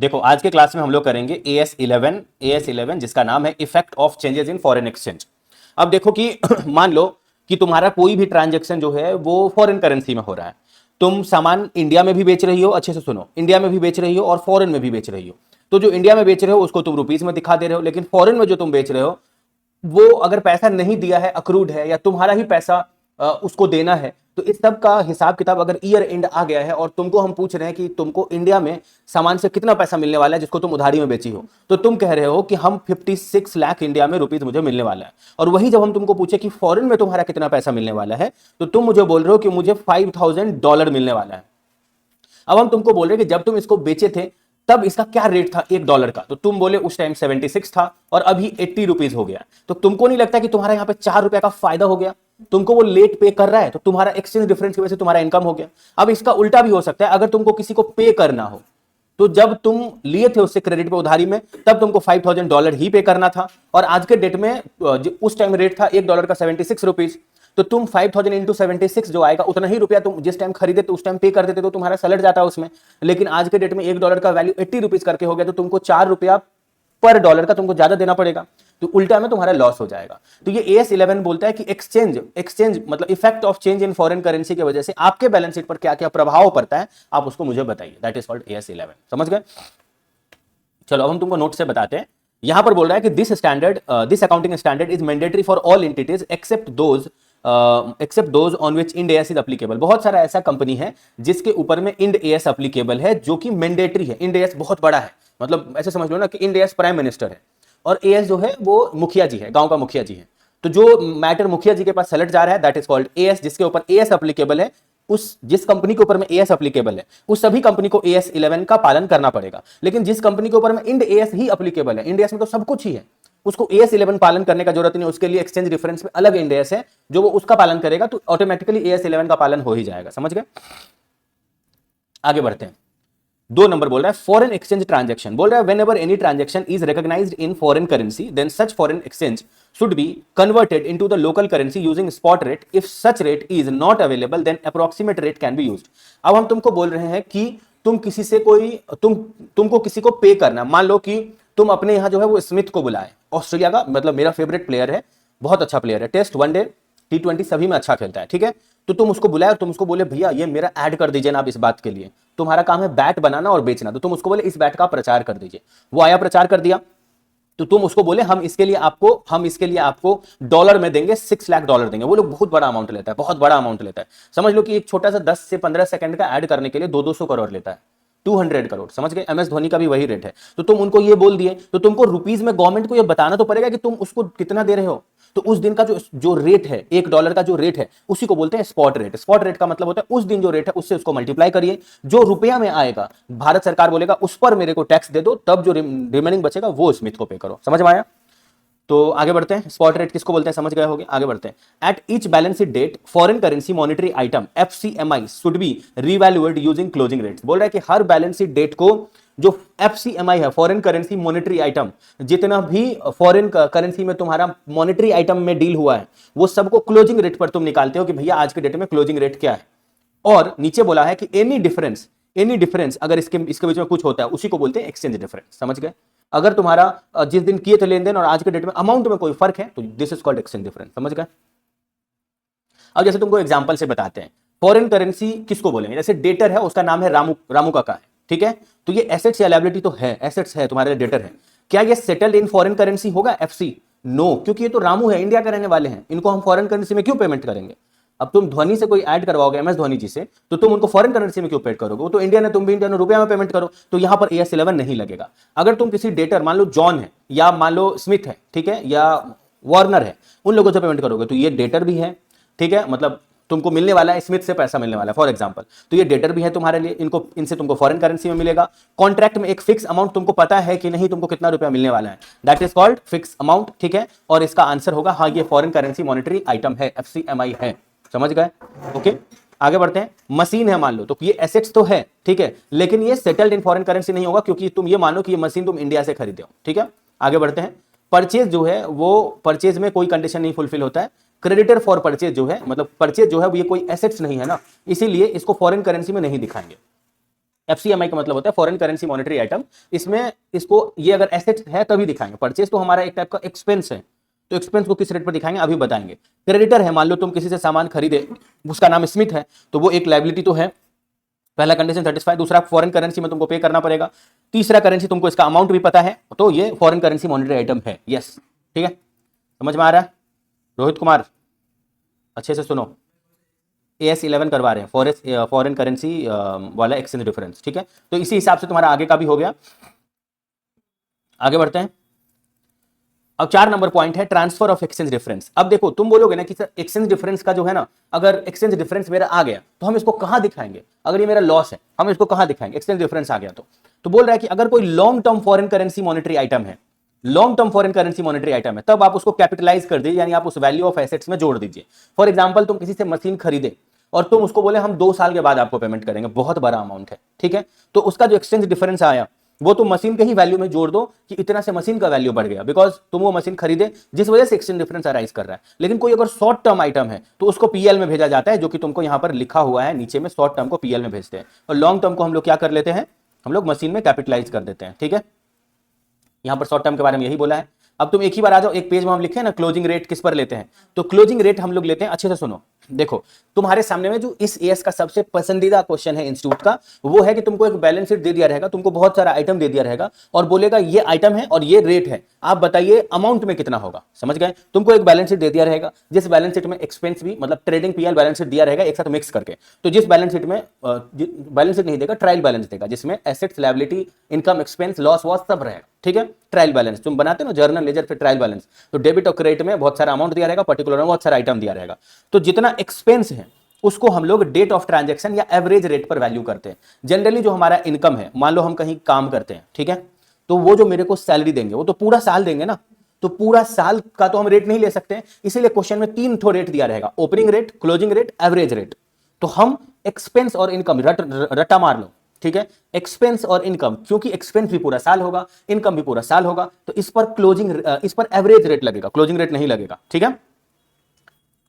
देखो आज के क्लास में हम लोग करेंगे AS11 जिसका नाम है effect of changes in foreign exchange. अब देखो कि मान लो कि तुम्हारा कोई भी ट्रांजैक्शन जो है वो फॉरेन करेंसी में हो रहा है। तुम सामान इंडिया में भी बेच रही हो, अच्छे से सुनो, इंडिया में भी बेच रही हो और फॉरेन में भी बेच रही हो। तो जो इंडिया में बेच रहे हो उसको तुम रुपीज में दिखा दे रहे हो, लेकिन फॉरेन में जो तुम बेच रहे हो वो अगर पैसा नहीं दिया है, अक्रूड है, या तुम्हारा ही पैसा उसको देना है, तो इस सब का हिसाब किताब अगर ईयर एंड आ गया है और तुमको हम पूछ रहे हैं कि तुमको इंडिया में सामान से कितना पैसा मिलने वाला है जिसको तुम उधारी में बेची हो, तो तुम कह रहे हो कि हम 56 लाख इंडिया में रुपीज मुझे मिलने वाला है। और वही जब हम तुमको पूछे कि फॉरेन में तुम्हारा कितना पैसा मिलने वाला है, तो तुम मुझे बोल रहे हो कि मुझे $5,000 मिलने वाला है। अब हम तुमको बोल रहे हैं कि जब तुम इसको बेचे थे तब इसका क्या रेट था $1 का, तो तुम बोले उस टाइम 76 था और अभी 80 रुपीज हो गया। तो तुमको नहीं लगता कि तुम्हारा यहां पे ₹4 का फायदा हो गया? तुमको वो लेट पे कर रहा है तो तुम्हारा एक्सचेंज डिफरेंस की वजह से तुम्हारा इनकम हो गया। अब इसका उल्टा भी हो सकता है, अगर तुमको किसी को पे करना हो तो जब तुम लिए थे उससे क्रेडिट पे उधारी में तब तुमको $5,000 ही पे करना था, और आज के डेट में उस टाइम रेट था $1 का 76 रुपीज, तो तुम 5,000 इंटू 76 जो आएगा उतना ही रुपया तुम जिस टाइम खरीदे तो उस टाइम पे कर देते तो तुम्हारा सलट जाता उसमें। लेकिन आज के डेट में $1 का वैल्यू 80 रुपीज करके हो गया, तो तुमको $4 पर डॉलर का तुमको ज्यादा देना पड़ेगा, तो उल्टा में तुम्हारा लॉस हो जाएगा। तो ये AS11 बोलता है कि एक्सचेंज मतलब effect of change in foreign currency की वजह से आपके बैलेंस शीट पर क्या क्या प्रभाव पड़ता है, आप उसको मुझे बताइए। That is called AS11। समझ गए? चलो अब हम तुमको नोट से बताते हैं। यहां पर बोल रहा है कि this accounting standard is mandatory for all entities except those on which Ind AS is applicable. बहुत सारा ऐसा कंपनी है जिसके ऊपर में इंड एएस अप्लीकेबल है, जो कि मैंडेटरी है। इंड एएस बहुत बड़ा है, मतलब ऐसे समझ लो ना कि इंड एएस प्राइम मिनिस्टर है और एएस जो है वो मुखिया जी है, गांव का मुखिया जी है। तो जो मैटर मुखिया जी के पास सेलेक्ट जा रहा है दैट इज कॉल्ड एएस, जिसके ऊपर एएस अप्लीकेबल है। उस जिस कंपनी के ऊपर में एएस अप्लीकेबल है उस सभी कंपनी को AS11 का पालन करना पड़ेगा। लेकिन जिस कंपनी के ऊपर में इंड एएस ही अप्लीकेबल है, इंड एएस में तो सब कुछ ही है, उसको AS11 पालन करने का जरूरत नहीं। उसके लिए एक्सचेंज डिफरेंस में अलग इंड एएस है, जो वो उसका पालन करेगा तो ऑटोमेटिकली AS11 का पालन हो ही जाएगा। समझ गए? आगे बढ़ते हैं। 2 नंबर बोल रहा है फॉरेन एक्सचेंज ट्रांजैक्शन। बोल रहा है whenever any transaction is recognised in foreign currency then such foreign exchange should be converted into the local currency using spot rate. If such rate is not available then approximate rate can be used. अब हम तुमको बोल रहे हैं कि तुम किसी से तुमको किसी को पे करना। मान लो कि तुम अपने यहां जो है वो स्मिथ को बुलाए, ऑस्ट्रेलिया का, मतलब मेरा फेवरेट प्लेयर है, बहुत अच्छा प्लेयर है, टेस्ट, वनडे, T20 सभी में अच्छा खेलता है, ठीक है। तो तुम उसको बुलाए और तुम उसको बोले भैया ये मेरा ऐड कर दीजिए ना आप इस बात के लिए, तुम्हारा काम है बैट बनाना और बेचना, तो तुम उसको बोले इस बैट का प्रचार कर दीजिए। वो आया, प्रचार कर दिया, तो तुम उसको बोले हम इसके लिए आपको डॉलर में देंगे, $6 लाख देंगे। वो लोग बहुत बड़ा अमाउंट लेता है, बहुत बड़ा अमाउंट लेता है। समझ लो कि एक छोटा सा 10 से 15 सेकंड का ऐड करने के लिए 200 करोड़ लेता है, 200 करोड़। समझ गए? MS धोनी का भी वही रेट है। तो तुम उनको ये बोल दिए, तो तुमको रुपीज में गवर्नमेंट को ये बताना तो पड़ेगा कि तुम उसको कितना दे रहे हो। तो उस दिन का जो रेट है, $1 का जो रेट है, उसी को बोलते हैं स्पॉट रेट। स्पॉट रेट का मतलब होता है उस दिन जो रेट है उससे उसको मल्टीप्लाई करिए, जो रुपया में आएगा भारत सरकार बोलेगा उस पर मेरे को टैक्स दे दो, तब जो रिमेनिंग बचेगा वो स्मिथ को पे करो। समझ में आया? तो आगे बढ़ते हैं। स्पॉट रेट किसको बोलते हैं समझ गए होंगे। आगे बढ़ते हैं। At each balance sheet date foreign currency monetary item FCMI should be revaluate using closing rates. बोल रहा है कि हर बैलेंस शीट डेट को जो FCMI है, फॉरेन करेंसी मॉनेटरी आइटम, जितना भी फॉरेन करेंसी में तुम्हारा मॉनेटरी आइटम में डील हुआ है वो सबको क्लोजिंग रेट पर तुम निकालते हो कि भैया आज के डेट में क्लोजिंग रेट क्या है। और नीचे बोला है कि एनी डिफरेंस अगर इसके बीच में कुछ होता है उसी को बोलते हैं एक्सचेंज डिफरेंस। समझ गए? अगर तुम्हारा जिस दिन किए थे लेन देन और आज के डेट में अमाउंट में कोई फर्क है तो this is called exchange difference. समझ गए? अब जैसे तुमको एग्जांपल से बताते हैं, फॉरेन करेंसी किसको बोलेंगे। जैसे डेटर है, उसका नाम है रामू काका है, ठीक है। तो ये एसेट्स या लायबिलिटी तो है, एसेट्स है, तुम्हारे डेटर है। क्या ये सेटल्ड इन फॉरेन करेंसी होगा FC? नो, क्योंकि ये तो रामू है, इंडिया के रहने वाले हैं, इनको हम फॉरेन करेंसी में क्यों पेमेंट करेंगे। अब तुम धोनी से कोई ऐड करवाओगे, MS धोनी जी से, तो तुम उनको फॉरेन करेंसी में क्यों पेड करोगे? वो तो इंडियन है, तुम भी इंडियन, रुपया में पेमेंट करो। तो यहां पर AS11 नहीं लगेगा। अगर तुम किसी डेटर, मान लो जॉन है या मान लो स्मिथ है, ठीक है, या वार्नर है, उन लोगों से पेमेंट करोगे तो ये डेटर भी है, ठीक है, मतलब तुमको मिलने वाला है, स्मिथ से पैसा मिलने वाला है फॉर एग्जांपल, तो ये डेटर भी है तुम्हारे लिए, इनसे तुमको फॉरेन करेंसी में मिलेगा। कॉन्ट्रैक्ट में एक फिक्स अमाउंट तुमको पता है कि नहीं तुमको कितना रुपया मिलने वाला है, that is called fix amount, ठीक है। और इसका आंसर होगा हाँ ये फॉरेन करेंसी मॉनेटरी आइटम है, FCMI है। समझ गए? ओके, आगे बढ़ते हैं। मशीन है मान लो, तो ये एसेट्स तो है, ठीक है, लेकिन ये सेटल्ड इन फॉरेन करेंसी नहीं होगा, क्योंकि तुम ये मानो कि ये मशीन तुम इंडिया से खरीदे हो, ठीक है। आगे बढ़ते हैं। परचेज जो है वो परचेज में कोई कंडीशन नहीं फुलफिल होता है। क्रेडिटर फॉर परचेज जो है, मतलब परचेज जो है वो ये कोई एसेट्स नहीं है ना, इसीलिए इसको फॉरेन करेंसी में नहीं दिखाएंगे। FCMI का मतलब होता है फॉरेन करेंसी मॉनेटरी आइटम। इसमें इसको ये अगर एसेट है तभी दिखाएंगे, परचेज तो हमारा एक टाइप का एक्सपेंस है, तो एक्सपेंस को किस रेट पर दिखाएंगे अभी बताएंगे। क्रेडिटर है, मान लो तुम किसी से सामान खरीदे, उसका नाम स्मिथ है, तो वो एक लायबिलिटी तो है, पहला कंडीशन सेटिस्फाई। दूसरा फॉरेन करेंसी में तुमको पे करना पड़ेगा। तीसरा करेंसी तुमको इसका अमाउंट भी पता है, तो ये फॉरेन करेंसी मॉनेटरी आइटम है। यस, ठीक है, समझ में आ रहा है? रोहित कुमार अच्छे से सुनो, AS11 करवा रहे हैं, फॉरेन करेंसी वाला एक्सचेंज डिफरेंस, ठीक है। तो इसी हिसाब से तुम्हारा आगे का भी हो गया। आगे बढ़ते हैं। अब 4 नंबर पॉइंट है ट्रांसफर ऑफ एक्सचेंज डिफरेंस। अब देखो तुम बोलोगे ना कि सर एक्सचेंज डिफरेंस का जो है ना, अगर एक्सचेंज डिफरेंस मेरा आ गया तो हम इसको कहां दिखाएंगे, अगर ये मेरा लॉस है हम इसको कहां दिखाएंगे, एक्सचेंज डिफरेंस आ गया तो बोल रहा है कि अगर कोई long term foreign currency monetary item है, long term foreign currency monetary item है, तब आप उसको कैपिटलाइज कर दीजिए, यानी आप उस वैल्यू ऑफ एसेट्स में जोड़ दीजिए। फॉर एग्जांपल तुम किसी से मशीन खरीदे और तुम उसको बोले हम 2 साल के बाद आपको पेमेंट करेंगे, बहुत बड़ा अमाउंट है, ठीक है, तो उसका जो एक्सचेंज डिफरेंस आया वो तुम मशीन के ही वैल्यू में जोड़ दो कि इतना से मशीन का वैल्यू बढ़ गया, बिकॉज तुम वो मशीन खरीदे जिस वजह से एक्सचेंज डिफरेंस अराइज कर रहा है। लेकिन कोई अगर शॉर्ट टर्म आइटम है तो उसको पीएल में भेजा जाता है, जो कि तुमको यहां पर लिखा हुआ है नीचे में, शॉर्ट टर्म को पीएल में भेजते हैं और लॉन्ग टर्म को हम लोग क्या कर लेते हैं, हम लोग मशीन में कैपिटलाइज कर देते हैं, ठीक है। यहां पर शॉर्ट टर्म के बारे में यही बोला है। अब तुम एक ही बार आ जाओ, एक पेज में हम लिखे ना क्लोजिंग रेट किस पर लेते हैं, तो क्लोजिंग रेट हम लोग लेते हैं, अच्छे से सुनो। देखो तुम्हारे सामने में जो इस एएस का सबसे पसंदीदा क्वेश्चन है इंस्टीट्यूट का, वो है कि तुमको एक बैलेंस शीट दे दिया रहेगा, तुमको बहुत सारा आइटम दे दिया रहेगा और बोलेगा ये आइटम है और ये रेट है, आप बताइए अमाउंट में कितना होगा। समझ गए? तुमको एक बैलेंस शीट दे दिया रहेगा, जिस बैलेंस शीट में एक्सपेंस भी मतलब ट्रेडिंग पीएल बैलेंस शीट दिया रहेगा एक साथ मिक्स करके। तो जिस बैलेंस शीट में बैलेंस शीट नहीं देगा, ट्रायल बैलेंस देगा, जिसमें assets, liability, income, expense, loss वॉस सब रहेगा, ठीक है। ट्रायल बैलेंस तुम बनाते हो ना, जर्नल लेजर फिर ट्रायल बैलेंस, तो डेबिट और क्रेडिट में बहुत सारा अमाउंट दिया रहेगा, पर्टिकुलर में बहुत सारा आइटम दिया रहेगा। तो जितना एक्सपेंस है उसको हम लोग डेट ऑफ ट्रांजैक्शन या एवरेज रेट पर वैल्यू करते हैं। जनरली जो हमारा इनकम है, मान लो हम कहीं काम करते हैं, ठीक है, तो वो जो मेरे को सैलरी देंगे वो तो पूरा साल देंगे ना, तो पूरा साल का तो हम रेट नहीं ले सकते, इसीलिए क्वेश्चन में 3 ठो रेट दिया रहेगा, opening rate, closing rate, average rate. तो हम एक्सपेंस और इनकम रटा मार लो, ठीक है, एक्सपेंस और इनकम, क्योंकि एक्सपेंस भी पूरा साल होगा, इनकम भी पूरा साल होगा, तो इस पर एवरेज रेट लगेगा, क्लोजिंग रेट नहीं लगेगा, ठीक है,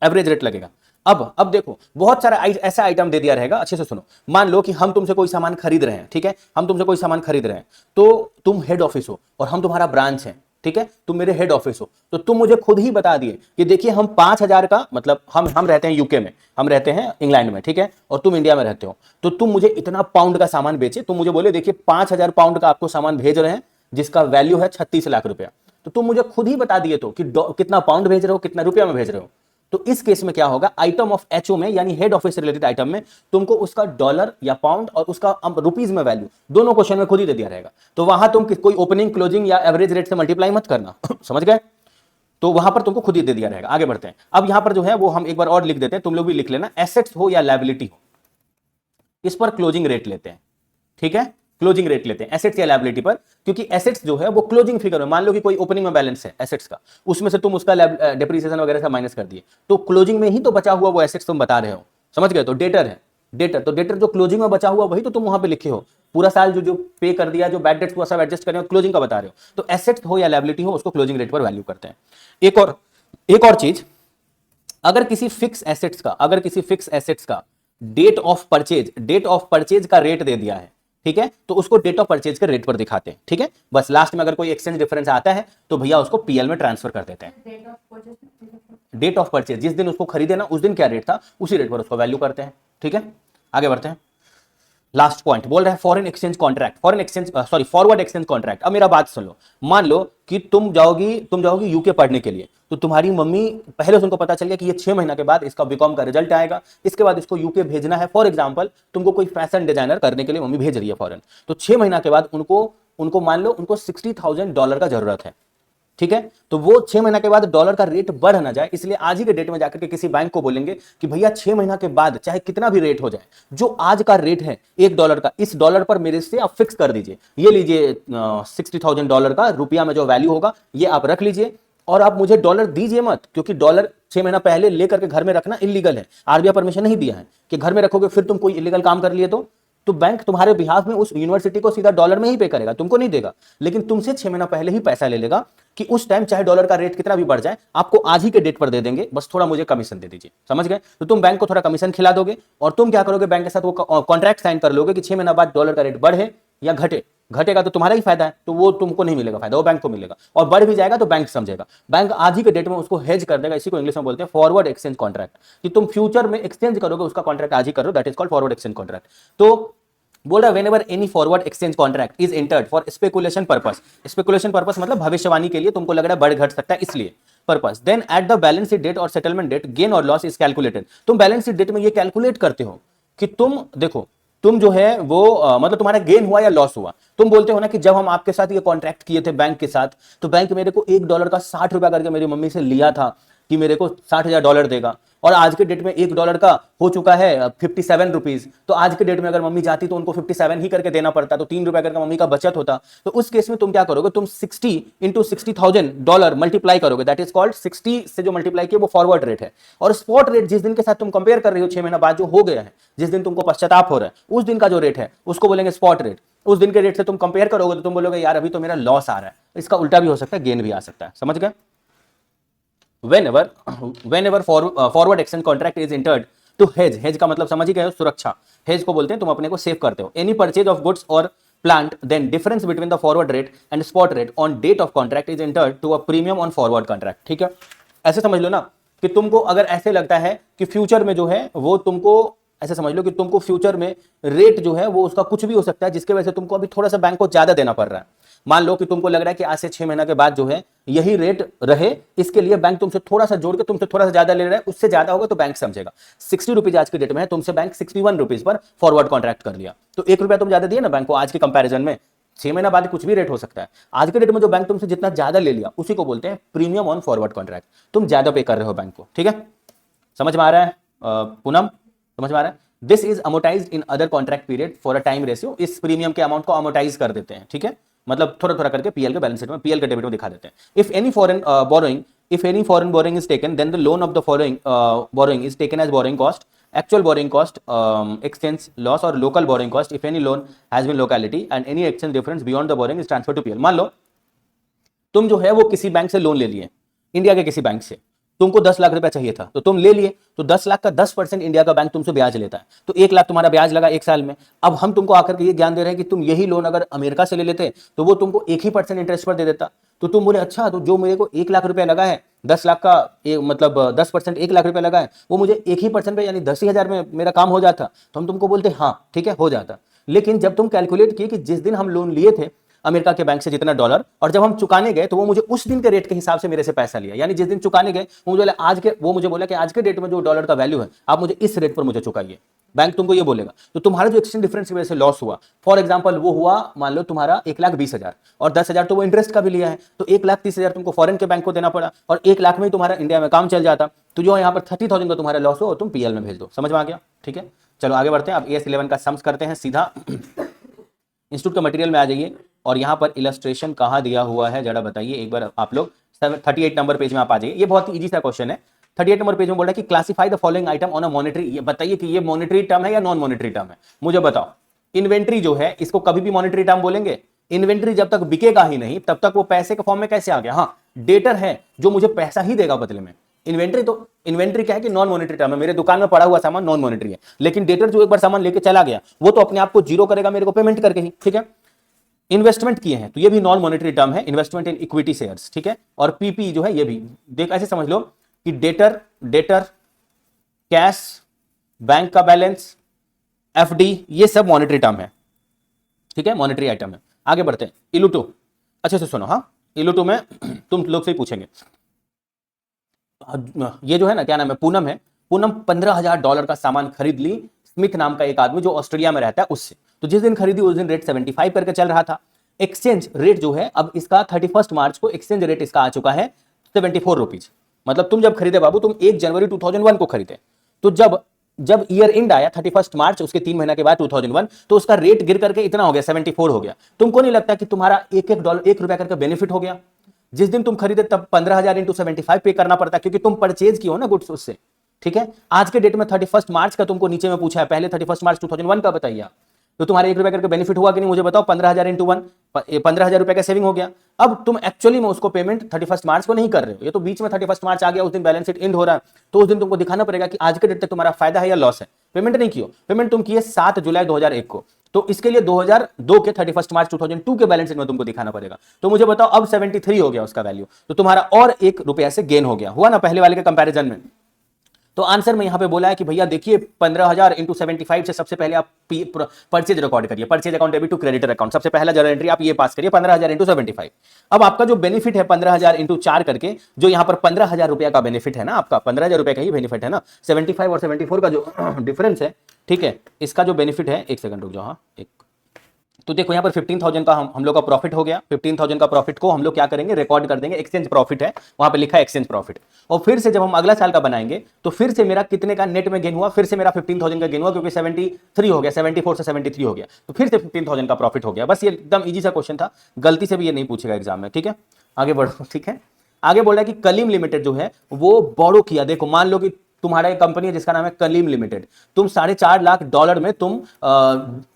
एवरेज रेट लगेगा। अब देखो बहुत सारा ऐसा आइटम दे दिया रहेगा, अच्छे से सुनो। मान लो कि हम तुमसे कोई सामान खरीद रहे हैं, ठीक है, हम तुमसे कोई सामान खरीद रहे हैं, तो तुम हेड ऑफिस हो और हम तुम्हारा ब्रांच है, ठीक है, तुम मेरे हेड ऑफिस हो, तो तुम मुझे खुद ही बता दिए कि देखिए हम 5,000 का, मतलब हम रहते हैं यूके में, हम रहते हैं इंग्लैंड में, ठीक है, और तुम इंडिया में रहते हो, तो तुम मुझे इतना पाउंड का सामान बेचे, तुम मुझे बोले देखिए 5,000 पाउंड का आपको सामान भेज रहे हैं जिसका वैल्यू है 36 लाख रुपया, तो तुम मुझे खुद ही बता दिए तो कि कितना पाउंड भेज रहे हो, कितना रुपया में भेज रहे हो। तो इस केस में क्या होगा, आइटम ऑफ एचओ में यानी हेड ऑफिस से रिलेटेड आइटम में तुमको उसका डॉलर या पाउंड और उसका रुपीज में वैल्यू दोनों क्वेश्चन में खुद ही दे दिया रहेगा, तो वहां तुम कोई ओपनिंग, क्लोजिंग या एवरेज रेट से मल्टीप्लाई मत करना समझ गए? तो वहां पर तुमको खुद ही दे दिया रहेगा। आगे बढ़ते हैं। अब यहां पर जो है वो हम एक बार और लिख देते हैं, तुम लोग भी लिख लेना, एसेट्स हो या लायबिलिटी हो, इस पर क्लोजिंग रेट लेते हैं, ठीक है, क्लोजिंग रेट लेते हैं एसेट्स या लायबिलिटी पर, क्योंकि एसेट्स जो है वो क्लोजिंग फिगर में, मान लो कि कोई ओपनिंग में बैलेंस है एसेट्स का, उसमें से तुम उसका डेप्रिसिएशन वगैरह से माइनस कर दिए, तो क्लोजिंग में ही तो बचा हुआ वो एसेट्स तुम बता रहे हो, समझ गए? तो डेटर है, डेटर, तो डेटर जो क्लोजिंग में बचा हुआ वही तो तुम वहां पे लिखे हो, पूरा साल जो पे कर दिया, जो बैड डेट्स हुआ सब एडजस्ट कर रहे हो, क्लोजिंग का बता रहे हो। तो एसेट्स हो या लायबिलिटी हो, उसको क्लोजिंग रेट पर वैल्यू करते हैं। एक और चीज, अगर किसी फिक्स एसेट्स का डेट ऑफ परचेज का रेट दे दिया है, ठीक है, तो उसको डेट ऑफ परचेज के रेट पर दिखाते हैं, ठीक है, बस लास्ट में अगर कोई एक्सचेंज डिफरेंस आता है तो भैया उसको पीएल में ट्रांसफर कर देते हैं। डेट ऑफ परचेज, जिस दिन उसको खरीदे ना उस दिन क्या रेट था उसी रेट पर उसको वैल्यू करते हैं, ठीक है। आगे बढ़ते हैं। लास्ट पॉइंट बोल रहा है foreign exchange forward exchange contract. अब मेरा बात सुन लो, मान लो कि तुम जाओगी यूके पढ़ने के लिए, तो तुम्हारी मम्मी पहले से उनको पता चल गया कि ये 6 महीना के बाद इसका बीकॉम का रिजल्ट आएगा, इसके बाद इसको यूके भेजना है। फॉर एग्जांपल तुमको कोई फैशन डिजाइनर करने के लिए मम्मी भेज रही है फॉरेन, तो 6 महीना के बाद उनको मान लो उनको $60,000 का जरूरत है, ठीक है, तो वो 6 महीना के बाद डॉलर का रेट बढ़ ना जाए, इसलिए आज ही के डेट में जाकर के किसी बैंक को बोलेंगे कि भैया 6 महीना के बाद चाहे कितना भी रेट हो जाए, जो आज का रेट है $1 का, इस डॉलर पर मेरे से आप फिक्स कर दीजिए, ये लीजिए $60,000 का रुपया में जो वैल्यू होगा ये आप रख लीजिए, और आप मुझे डॉलर दीजिए मत, क्योंकि डॉलर 6 महीना पहले लेकर के घर में रखना इलीगल है, आरबीआई परमिशन नहीं दिया है कि घर में रखोगे फिर तुम कोई इलीगल काम कर लिए तो तो बैंक तुम्हारे बिहाफ में उस यूनिवर्सिटी को सीधा डॉलर में ही पे करेगा, तुमको नहीं देगा, लेकिन तुमसे 6 महीना पहले ही पैसा ले लेगा कि उस टाइम चाहे डॉलर का रेट कितना भी बढ़ जाए आपको आज ही के डेट पर दे देंगे, बस थोड़ा मुझे कमीशन दे दीजिए। समझ गए? तो तुम बैंक को थोड़ा कमीशन खिला दोगे और तुम क्या करोगे, बैंक के साथ वो कॉन्ट्रैक्ट साइन कर लोगे कि 6 महीना बाद डॉलर का रेट बढ़े या घटे। घटेगा तो तुम्हारा ही फायदा है, तो वो तुमको नहीं मिलेगा फायदा, वो बैंक को मिलेगा। और बढ़ भी जाएगा तो बैंक समझेगा, बैंक आज ही के डेट में उसको हेज कर देगा। इसी को इंग्लिश में बोलते हैं फॉरवर्ड एक्सचेंज कॉन्ट्रैक्ट, कि तुम फ्यूचर में एक्सचेंज करोगे उसका कॉन्ट्रैक्ट आज ही करो, that is called forward exchange contract. तो बोल रहा whenever any forward exchange contract is entered for speculation purpose, speculation purpose मतलब भविष्यवाणी के लिए, तुमको लग रहा है बढ़ घट सकता है इसलिए purpose, then at the balance sheet date और सेटलमेंट डेट गेन और लॉस इज कैलकुलेटेड। तुम बैलेंस शीट डेट में ये कैलकुलेट करते हो कि तुम देखो तुम जो है वो मतलब तुम्हारा गेन हुआ या लॉस हुआ। तुम बोलते हो ना कि जब हम आपके साथ ये कॉन्ट्रैक्ट किए थे बैंक के साथ, तो बैंक मेरे को $1 का 60 रुपया करके मेरी मम्मी से लिया था कि मेरे को $60,000 देगा, और आज के डेट में $1 का हो चुका है 57 रुपीज। तो आज के डेट में अगर मम्मी जाती तो उनको 57 ही करके देना पड़ता, तो $3 करके मम्मी का बचत होता। तो उस केस में तुम क्या करोगे, तुम 60 इंटू $60,000 मल्टीप्लाई करोगे, दैट इज कॉल्ड 60 से जो मल्टीप्लाई किया वो फॉरवर्ड रेट है। और स्पॉट रेट जिस दिन के साथ तुम कंपेयर कर रहे हो 6 महीना बाद जो हो गया है, जिस दिन तुमको पश्चाताप हो रहा है, उस दिन का जो रेट है उसको बोलेंगे स्पॉट रेट। उस दिन के रेट से तुम कंपेयर करोगे तो तुम बोलोगे यार अभी तो मेरा लॉस आ रहा है, इसका उल्टा भी हो सकता है, गेन भी आ सकता है। समझ गए? whenever forward exchange contract is entered to hedge का मतलब समझ ही गए हो, सुरक्षा। hedge को बोलते हैं तुम अपने को सेव करते हो। any purchase of goods or plant then difference between the forward rate and spot rate on date of contract is entered to a premium on forward contract। ठीक है, ऐसे समझ लो ना कि तुमको अगर ऐसे लगता है कि फ्यूचर में जो है वो तुमको, ऐसे समझ लो कि तुमको फ्यूचर में रेट जो है वो उसका कुछ भी हो सकता है, जिसके वजह से तुमको अभी थोड़ा सा बैंक को ज्यादा देना पड़ रहा है। मान लो कि तुमको लग रहा है कि आज से 6 महीना के बाद जो है यही रेट रहे, इसके लिए बैंक तुमसे थोड़ा सा जोड़ के तुमसे थोड़ा सा ज्यादा ले रहा है, उससे ज्यादा होगा तो बैंक समझेगा। 60 रुपीज आज के डेट में है, तुमसे bank 61 rupees per forward contract कर लिया, तो ₹1 तुम ज्यादा दिए ना बैंक को आज के कंपैरिजन में। 6 महीना बाद कुछ भी रेट हो सकता है, आज के डेट में जो बैंक तुमसे जितना ज्यादा ले लिया उसी को बोलते हैं प्रीमियम ऑन फॉरवर्ड कॉन्ट्रैक्ट। तुम ज्यादा पे कर रहे हो बैंक को। ठीक है, समझ में आ रहा है पूनम? समझ में आ रहा है? This is amortised in other contract period for a time ratio. इस प्रीमियम के अमाउंट को अमोटाइज कर देते हैं। ठीक है, मतलब थोड़ा थोड़ा करके पीएल के बैलेंस शीट में, पीएल के डेबिट में दिखा देते हैं। If any foreign borrowing is taken then the loan of the following borrowing is taken as borrowing cost, actual borrowing cost, exchange loss or local borrowing cost if any loan has been locality and any exchange difference beyond the borrowing is transferred to PL। मान लो तुम जो है वो किसी bank से loan ले लिए, India के किसी बैंक से, तुमको 10 लाख रुपया चाहिए था तो तुम ले लिए, तो 10 लाख का 10% इंडिया का बैंक तुमसे ब्याज लेता है, तो 1 लाख तुम्हारा ब्याज लगा 1 साल में। अब हम तुमको आकर के ये ज्ञान दे रहे हैं कि तुम यही लोन अगर अमेरिका से ले लेते तो वो तुमको 1% इंटरेस्ट पर दे देता। तो तुम बोले अच्छा, तो जो मेरे को 1 लाख रुपया लगा है, 10 लाख का मतलब 10% 1 लाख रुपया लगा है, वो मुझे 1% पे यानी 10,000 में मेरा काम हो जाता। तो हम तुमको बोलते हाँ ठीक है हो जाता। लेकिन जब तुम कैलकुलेट किए कि जिस दिन हम लोन लिए थे अमेरिका के बैंक से जितना डॉलर, और जब हम चुकाने गए तो वो मुझे उस दिन के रेट के हिसाब से मेरे से पैसा लिया, यानी जिस दिन चुकाने गए वो मुझे बोला कि आज के डेट में जो डॉलर का वैल्यू है आप मुझे इस रेट पर मुझे चुकाइए। बैंक तुमको ये बोलेगा, तो तुम्हारा जो एक्सचेंज डिफरेंस की वजह से लॉस हुआ, फॉर एग्जांपल वो हुआ मान लो तुम्हारा 1,20,000 और 10,000 तो वो इंटरेस्ट का भी लिया है, तो 1,30,000 तुमको फॉरेन के बैंक को देना पड़ा, और 1 लाख में ही तुम्हारा इंडिया में काम चल जाता। तो जो यहाँ पर 30,000 का तुम्हारा लॉस हो और तुम पीएल में भेज दो। समझ में आ गया? ठीक है, चलो आगे बढ़ते हैं। अब AS11 का सम्स करते हैं सीधा। इंस्टीट्यूट के मटेरियल में आ जाइए और यहाँ पर इलस्ट्रेशन कहाँ दिया हुआ है जरा बताइए एक बार आप लोग। 38 नंबर पेज में आप आ जाइए। ये बहुत ही इजी सा क्वेश्चन है। 38 नंबर पेज में बोल रहा है कि classify the following item on a monetary. ये बताइए कि ये मॉनेटरी टर्म है या नॉन मॉनेटरी टर्म है, मुझे बताओ। इन्वेंट्री जो है इसको कभी भी मॉनेटरी टर्म बोलेंगे? इन्वेंट्री जब तक बिकेगा ही नहीं तब तक वो पैसे के फॉर्म में कैसे आ गया? हाँ, डेटर है जो मुझे पैसा ही देगा बदले में। इन्वेंट्री क्या है कि नॉन मॉनेटरी टर्म है, मेरे दुकान में पड़ा हुआ सामान नॉन मॉनेटरी है, लेकिन डेटर जो एक बार सामान लेके चला गया वो तो अपने आप को जीरो करेगा मेरे को पेमेंट करके ही। ठीक है, इन्वेस्टमेंट किए हैं तो ये भी नॉन मॉनेटरी टर्म है, इन्वेस्टमेंट इन इक्विटी शेयर्स। ठीक है, और पीपी जो है ये भी देख ऐसे समझ लो कि डेटर कैश, बैंक का बैलेंस, एफडी, ये सब मॉनेटरी टर्म है। ठीक है, मॉनेटरी आइटम है। आगे बढ़ते हैं। इलूटो, अच्छे से सुनो। हाँ, इलूटो में तुम लोग से ही पूछेंगे। ये जो है ना क्या नाम है, पूनम है। पूनम $15,000 का सामान खरीद ली स्मिथ नाम का एक आदमी जो ऑस्ट्रेलिया में रहता है उससे। तो जिस दिन खरीदी उस दिन रेट 75 करके चल रहा था। एक्सचेंज रेट जो है अब इसका 31 मार्च को एक्सचेंज रेट इसका आ चुका है 74 रुपीज। मतलब तुम जब खरीदे बाबू, तुम 1 जनवरी 2001 को खरीदे, तो जब ईयर एंड आया 31 मार्च उसके 3 महीने के बाद 2001, तो उसका रेट गिर करके इतना हो गया 74 हो गया। तुमको नहीं लगता कि तुम्हारा $1 करके बेनिफिट हो गया? जिस दिन तुम खरीदे तब 15,000 इंटू 75 पे करना पड़ता, क्योंकि तुम परचेज किए हो ना गुड्स उससे। ठीक है, आज के डेट में 31 मार्च का तुमको नीचे में पूछा है, पहले 31 मार्च 2001 का बताइए। तो तुम्हारे 1 रुपया करके बेनिफिट हुआ कि नहीं मुझे बताओ। 15,000 इंटू 1, 15,000 रुपए का सेविंग हो गया। अब तुम एक्चुअली में उसको पेमेंट 31 मार्च को नहीं कर रहे हो, ये तो बीच में 31 मार्च आ गया, उस दिन बैलेंस शीट एंड हो रहा है, तो उस दिन तुमको दिखाना पड़ेगा कि आज के डेट तक तुम्हारा फायदा है या लॉस है। पेमेंट नहीं किया, पेमेंट तुम किए 7 जुलाई 2001 को, तो इसके लिए 2002 के 31 मार्च 2002 के बैलेंस शीट में तुमको दिखाना पड़ेगा। तो मुझे बताओ अब 73 हो गया उसका वैल्यू, तो तुम्हारा और 1 रुपया से गेन हो गया, हुआ ना पहले वाले के कंपैरिजन में। तो आंसर में यहां पे बोला है कि भैया देखिए 15,000 इंटू 75 से सबसे पहले आप परचेज रिकॉर्ड करिए, purchase account debit to creditor account, सबसे पहला जर्नल एंट्री आप ये पास करिए 15,000 इंटू 75। अब आपका जो बेनिफिट है 15,000 इंटू 4 करके, जो यहां पर 15,000 रुपया का बेनिफिट है ना, आपका 15,000 रुपया का ही बेनिफिट है ना, 75 और 74 का जो डिफरेंस है, ठीक है, इसका जो बेनिफिट है, एक सेकंड रुक जाओ, हाँ एक, तो देखो यहाँ पर 15,000 का हम लोग का प्रॉफिट हो गया। 15,000 का प्रॉफिट को हम लोग क्या करेंगे, रिकॉर्ड कर देंगे, एक्सचेंज प्रॉफिट है, वहां पे लिखा है एक्सचेंज प्रॉफिट। और फिर से जब हम अगला साल का बनाएंगे तो फिर से मेरा कितने का नेट में गेन हुआ, फिर से मेरा 15,000 का गेन हुआ, क्योंकि 73 हो गया, 74 से 73 हो गया, तो फिर से 15,000 का प्रॉफिट हो गया। बस ये एकदम ईजी सा क्वेश्चन था, गलती से भी ये नहीं पूछेगा एग्जाम में, ठीक है। आगे बढ़ो, ठीक है। आगे बोल रहा है कि कलीम लिमिटेड जो है वो बोरो किया। देखो मान लो कि तुम्हारा एक कंपनी है जिसका नाम है कलीम लिमिटेड, तुम $4.5 लाख में तुम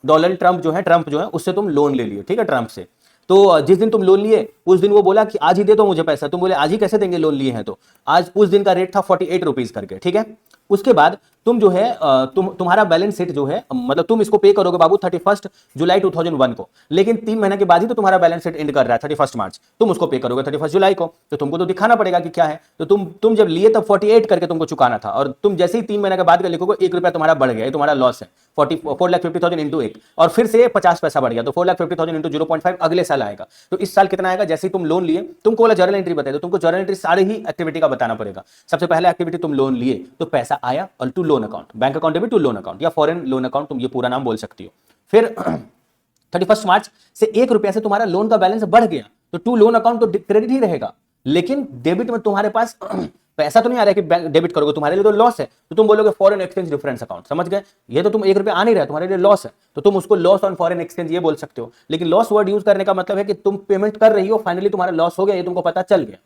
डोनाल्ड ट्रंप जो है उससे तुम लोन ले लिए, ठीक है, ट्रंप से। तो जिस दिन तुम लोन लिए उस दिन वो बोला कि आज ही दे दो मुझे पैसा, तुम बोले आज ही कैसे देंगे, लोन लिए हैं तो। आज उस दिन का रेट था 48 रुपीज करके, ठीक है। उसके बाद तुम जो है तुम्हारा बैलेंस शीट जो है, मतलब तुम इसको पे करोगे बाबू 31 जुलाई 2001 को, लेकिन 3 महीने के बाद ही तो तुम्हारा बैलेंस शीट एंड कर रहा है 31 मार्च, तुम उसको पे करोगे 31 जुलाई को, तो तुमको तो दिखाना पड़ेगा कि क्या है। तो तुम जब लिए तब 48 करके तुमको चुकाना था, और तुम जैसे ही 3 महीने के बाद का लिखोगे 1 रुपया तुम्हारा बढ़ गया, तुम्हारा लॉस है। 4,50,000 इंटू 1, और फिर से 50 पैसा बढ़ गया, तो 4,50,000 इंटू 0.5 अगले साल आएगा। तो इस साल कितना आएगा, जैसे ही तुम लोन लिए तुमको वाला जर्नल एंट्री बताए, तो तुमको जर्नल एंट्री सारे ही एक्टिविटी का बताना पड़ेगा। सबसे पहला एक्टिविटी तुम लोन लिए तो पैसा आया, और to loan account, bank account debit to loan account या फॉरेन लोन अकाउंट, तुम ये पूरा नाम बोल सकती हो। फिर 31 मार्च से 1 रुपया से तुम्हारा लोन का बैलेंस बढ़ गया, तो टू लोन अकाउंट तो क्रेडिट ही रहेगा, लेकिन डेबिट में तुम्हारे पास पैसा तो नहीं आ रहा है कि डेबिट करोगे, तुम्हारे लिए तो लॉस है, तो तुम बोलोगे फॉरेन एक्सचेंज डिफरेंस अकाउंट, समझ गए। ये तो तुम 1 रुपया आ नहीं रहा, तुम्हारे लिए लॉस है, तो तुम उसको लॉस ऑन फॉरेन एक्सचेंज ये बोल सकते हो। लेकिन लॉस वर्ड यूज करने का मतलब है कि तुम पेमेंट कर रही हो, फाइनली तुम्हारा लॉस हो गया, ये तुमको पता चल गया।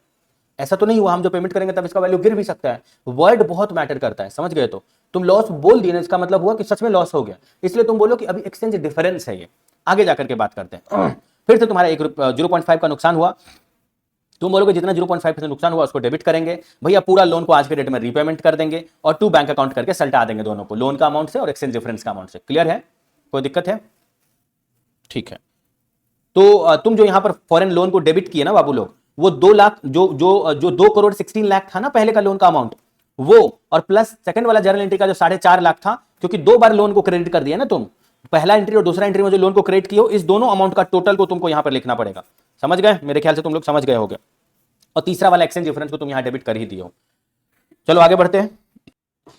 ऐसा तो नहीं हुआ हम जो पेमेंट करेंगे तब इसका वैल्यू गिर भी सकता है। वर्ड बहुत मैटर करता है, समझ गए। तो तुम लॉस बोल दिए ना, इसका मतलब हुआ कि सच में लॉस हो गया, इसलिए तुम बोलो कि अभी एक्सचेंज डिफरेंस है ये। आगे जाकर के बात करते हैं। फिर से तुम्हारा 0.5 का नुकसान हुआ, तुम बोलोगे जितना 0.5% नुकसान हुआ उसको डेबिट करेंगे, भैया पूरा लोन को आज के डेट में रीपेमेंट कर देंगे और टू बैंक अकाउंट करके सल्टा देंगे दोनों को, लोन का अमाउंट से और एक्सचेंज डिफरेंस का अमाउंट से। क्लियर है, कोई दिक्कत है, ठीक है। तो तुम जो यहां पर फॉरेन लोन को डेबिट किए ना बाबू लोग, वो 2 लाख जो 2 करोड़ 16 लाख था ना पहले का लोन का अमाउंट, वो और प्लस सेकंड वाला जर्नल एंट्री का जो 4.5 लाख था, क्योंकि 2 बार लोन को क्रेडिट कर दिया ना तुम, पहला एंट्री और दूसरा एंट्री में जो लोन को क्रेडिट किए हो, इस दोनों अमाउंट का टोटल को तुमको यहां पर लिखना पड़ेगा। समझ गए, मेरे ख्याल से तुम लोग समझ गए होगे। और तीसरा वाला एक्सचेंज डिफरेंस को तुम यहां डेबिट कर ही दिए हो। चलो आगे बढ़ते हैं।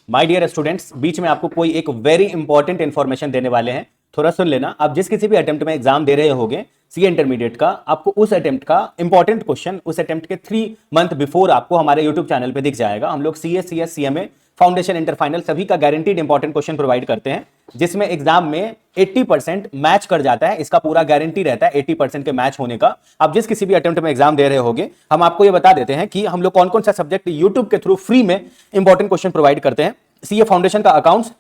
माय डियर स्टूडेंट्स, बीच में आपको कोई एक वेरी इंपॉर्टेंट इंफॉर्मेशन देने वाले हैं, थोड़ा सुन लेना। आप जिस किसी भी अटेम्प्ट में एग्जाम दे रहे होगे सी इंटरमीडिएट का, आपको उस अटेम्प्ट का इंपॉर्टेंट क्वेश्चन उस अटेम्प्ट के 3 मंथ बिफोर आपको हमारे यूट्यूब चैनल पे दिख जाएगा। हम लोग CS, CS, CMA, foundation, inter final सभी का गारंटीड इंपॉर्टेंट क्वेश्चन प्रोवाइड करते हैं, जिसमें एग्जाम में 80% मैच कर जाता है, इसका पूरा गारंटी रहता है 80% के मैच होने का। आप जिस किसी भी अटेम्प्ट में एग्जाम दे रहे होगे, हम आपको ये बता देते हैं कि हम लोग कौन कौन सा सब्जेक्ट यूट्यूब के थ्रू फ्री में इंपॉर्टेंट क्वेश्चन प्रोवाइड करते हैं। CA फाउंडेशन का अकाउंट्स,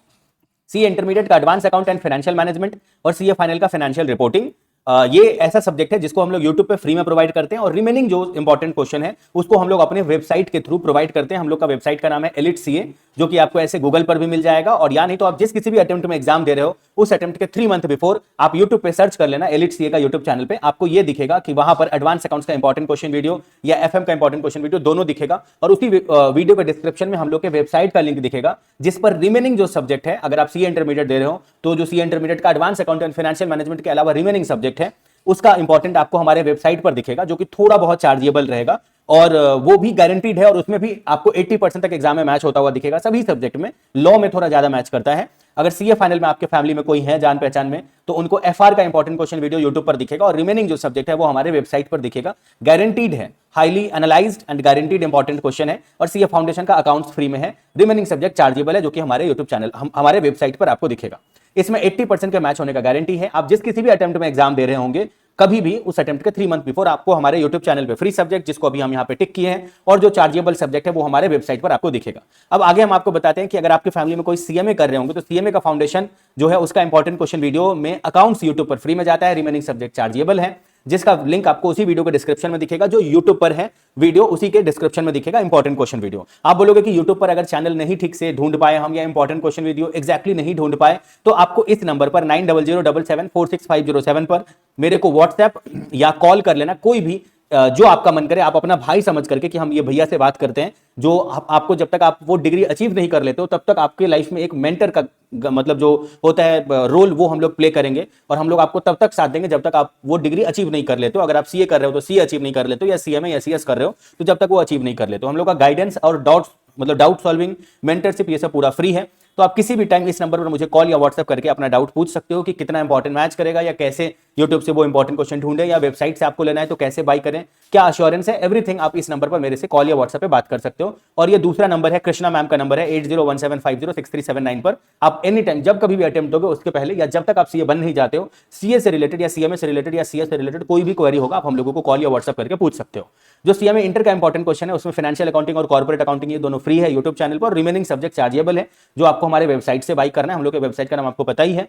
CA इंटरमीडिएट का advance account and financial management, और CA फाइनल का फाइनेंशियल रिपोर्टिंग। ये ऐसा सब्जेक्ट है जिसको हम लोग YouTube पे फ्री में प्रोवाइड करते हैं, और रिमेनिंग जो इंपॉर्टेंट क्वेश्चन है उसको हम लोग अपने वेबसाइट के थ्रू प्रोवाइड करते हैं। हम लोग का वेबसाइट का नाम है एलिट CA, जो कि आपको ऐसे गूगल पर भी मिल जाएगा, और या नहीं तो आप जिस किसी भी अटेम्प्ट में एग्जाम दे रहे हो उस अटेम्प्ट के 3 मंथ बिफोर आप YouTube पे सर्च कर लेना एलिट CA का यूट्यूब चैनल पे, आपको ये दिखेगा कि वहां पर एडवांस अकाउंट्स का इंपॉर्टेंट क्वेश्चन वीडियो या FM का इंपॉर्टेंट क्वेश्चन वीडियो दोनों दिखेगा, और उसी वीडियो के डिस्क्रिप्शन में हम लोग के वेबसाइट का लिंक दिखेगा, जिस पर रिमेनिंग जो सब्जेक्ट है, अगर आप CA इंटरमीडिएट दे रहे हो तो जो CA इंटरमीडिएट का advance account and financial management के अलावा रिमेनिंग सब्जेक्ट है उसका इंपॉर्टेंट आपको हमारे वेबसाइट पर दिखेगा, जो कि थोड़ा बहुत चार्जेबल रहेगा, और वो भी गारंटीड है, और उसमें भी आपको 80% तक एग्जाम में मैच होता हुआ दिखेगा सभी सब्जेक्ट में। लॉ में थोड़ा ज्यादा मैच करता है। अगर CA फाइनल में आपके फैमिली में कोई है जान पहचान में, तो उनको FR का इंपॉर्टेंट क्वेश्चन वीडियो यूट्यूब पर दिखेगा, और रिमेनिंग जो सब्जेक्ट है वो हमारे वेबसाइट पर दिखेगा। गारंटीड है, highly analysed and guaranteed important question है, और CA फाउंडेशन का अकाउंट्स फ्री में है, रिमेनिंग सब्जेक्ट चार्जेबल है, जो कि हमारे यूट्यूब चैनल हमारे वेबसाइट पर आपको दिखेगा। इसमें 80% के मैच होने का गारंटी है। आप जिस किसी भी अटेम्प्ट में एग्जाम दे रहे होंगे कभी भी उस अटेम्प्ट के 3 मंथ बिफोर आपको हमारे यूट्यूब चैनल पे फ्री सब्जेक्ट, जिसको अभी हम यहाँ पे टिक किए हैं, और जो चार्जेबल सब्जेक्ट है वो हमारे वेबसाइट पर आपको दिखेगा। अब आगे हम आपको बताते हैं कि अगर आपके फैमिली में कोई सीएमए कर रहे होंगे तो सीएमए का फाउंडेशन जो है उसका इंपॉर्टेंट क्वेश्चन वीडियो में अकाउंट्स यूट्यूब पर फ्री में जाता है, रिमेनिंग सब्जेक्ट चार्जेबल है, जिसका लिंक आपको उसी वीडियो के डिस्क्रिप्शन में दिखेगा। जो यूट्यूब पर है वीडियो उसी के डिस्क्रिप्शन में दिखेगा, इंपॉर्टेंट क्वेश्चन वीडियो। आप बोलोगे कि यूट्यूब पर अगर चैनल नहीं ठीक से ढूंढ पाए हम, या इंपॉर्टेंट क्वेश्चन वीडियो एग्जैक्टली नहीं ढूंढ पाए, तो आपको इस नंबर पर 9007746507 पर मेरे को व्हाट्सएप या कॉल कर लेना, कोई भी जो आपका मन करे। आप अपना भाई समझ करके कि हम ये भैया से बात करते हैं, जो आपको जब तक आप वो डिग्री अचीव नहीं कर लेते हो तब तक आपके लाइफ में एक मेंटर का मतलब जो होता है रोल, वो हम लोग प्ले करेंगे, और हम लोग आपको तब तक साथ देंगे जब तक आप वो डिग्री अचीव नहीं कर लेते हो। अगर आप सीए कर रहे हो तो सीए अचीव नहीं कर लेते हो, या सीएमए या सीएस कर रहे हो तो जब तक वो अचीव नहीं कर लेते हो। हम लोग का गाइडेंस और डाउट सॉल्विंग, मेंटरशिप, ये सब पूरा फ्री है। तो आप किसी भी टाइम इस नंबर पर मुझे कॉल या व्हाट्सएप करके अपना डाउट पूछ सकते हो कि कितना इंपॉर्टेंट मैच करेगा, या कैसे यूट्यूब से वो इंपॉर्टेंट क्वेश्चन ढूंढे, या वेबसाइट से आपको लेना है तो कैसे बाई करें, क्या अश्योरेंस है, एवरीथिंग आप इस नंबर पर मेरे से कॉल या व्हाट्सएप पे बात कर सकते हो। और ये दूसरा नंबर है, कृष्णा मैम का नंबर है 8017506379 पर। आप एनी टाइम जब कभी भी अटेम्प्ट दोगे उसके पहले, या जब तक आप सीए बन नहीं जाते हो, सीए से रिलेटेड या सीएमए से रिलेटेड या सीएस से रिलेटेड कोई भी क्वेरी होगा, आप हम लोगों को कॉल या व्हाट्सएप करके पूछ सकते हो। जो सीएमए इंटर का इंपॉर्टेंट क्वेश्चन है उसमें फाइनेंशियल अकाउंटिंग और कॉर्पोरेट अकाउंटिंग ये दोनों फ्री है यूट्यूब चैनल पर, रिमेनिंग सब्जेक्ट चार्जेबल है, जो आपको हमारे वेबसाइट से बाई करना है। हम लोग के वेबसाइट का नाम आपको पता ही है,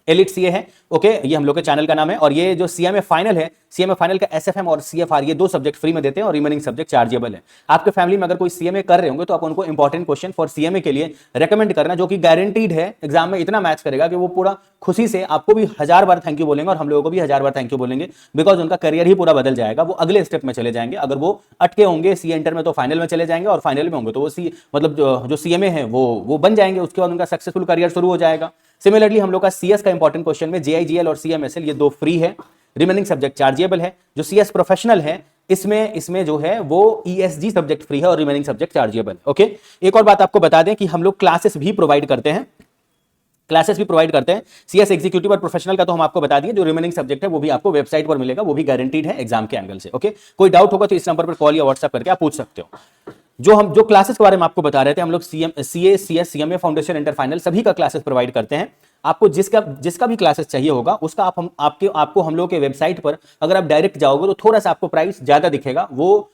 एलिट सीए है। ओके, ये हम लोग के चैनल का नाम है। और ये जो सीएमए फाइनल है, सीएमए फाइनल का एसएफएम और सीएफआर, ये 2 सब्जेक्ट फ्री में देते हैं और रिमेनिंग सब्जेक्ट चार्जेबल है। आपके फैमिली में अगर कोई सीएमए कर रहे होंगे तो आप उनको इंपॉर्टेंट क्वेश्चन फॉर सीएमए के लिए रेकमेंड करना, जो कि गारंटीड है एग्जाम में इतना मैच करेगा कि वो पूरा खुशी से आपको भी 1000 बार थैंक यू बोलेंगे और हम लोगों को भी 1000 बार थैंक यू बोलेंगे, बिकॉज उनका करियर ही पूरा बदल जाएगा। वो अगले स्टेप में चले जाएंगे। अगर वो अटके होंगे सीए इंटर में तो फाइनल में चले जाएंगे, और फाइनल में होंगे तो वो मतलब जो सीएमए है वो बन जाएंगे। उसके बाद उनका सक्सेसफुल करियर शुरू हो जाएगा। सिमिलरली हम लोग का सीएस का इंपॉर्टेंट क्वेश्चन में जेआईजीएल और सीएमएसएल ये 2 फ्री है, रिमेनिंग सब्जेक्ट चार्जेबल है। जो सीएस प्रोफेशनल है इसमें जो है वो ईएसजी सब्जेक्ट फ्री है और रिमेनिंग सब्जेक्ट चार्जेबल। ओके, एक और बात आपको बता दें कि हम लोग क्लासेस भी प्रोवाइड करते हैं, सीएस एग्जीक्यूटिव और प्रोफेशनल का तो हम आपको बता दिए। जो रिमेनिंग सब्जेक्ट है वो भी आपको वेबसाइट पर मिलेगा, वो भी गारंटीड है एग्जाम के एंगल से। ओके, कोई डाउट होगा तो इस नंबर पर कॉल या व्हाट्सएप करके आप पूछ सकते हो। जो क्लासेस के बारे में आपको बता रहे थे, हम लोग CA, CS, CMA, foundation, inter, final सभी का क्लासेस प्रोवाइड करते हैं। आपको जिसका भी क्लासेस चाहिए होगा उसका आपको हम लोग के वेबसाइट पर अगर आप डायरेक्ट जाओगे तो थोड़ा सा आपको प्राइस ज्यादा दिखेगा। वो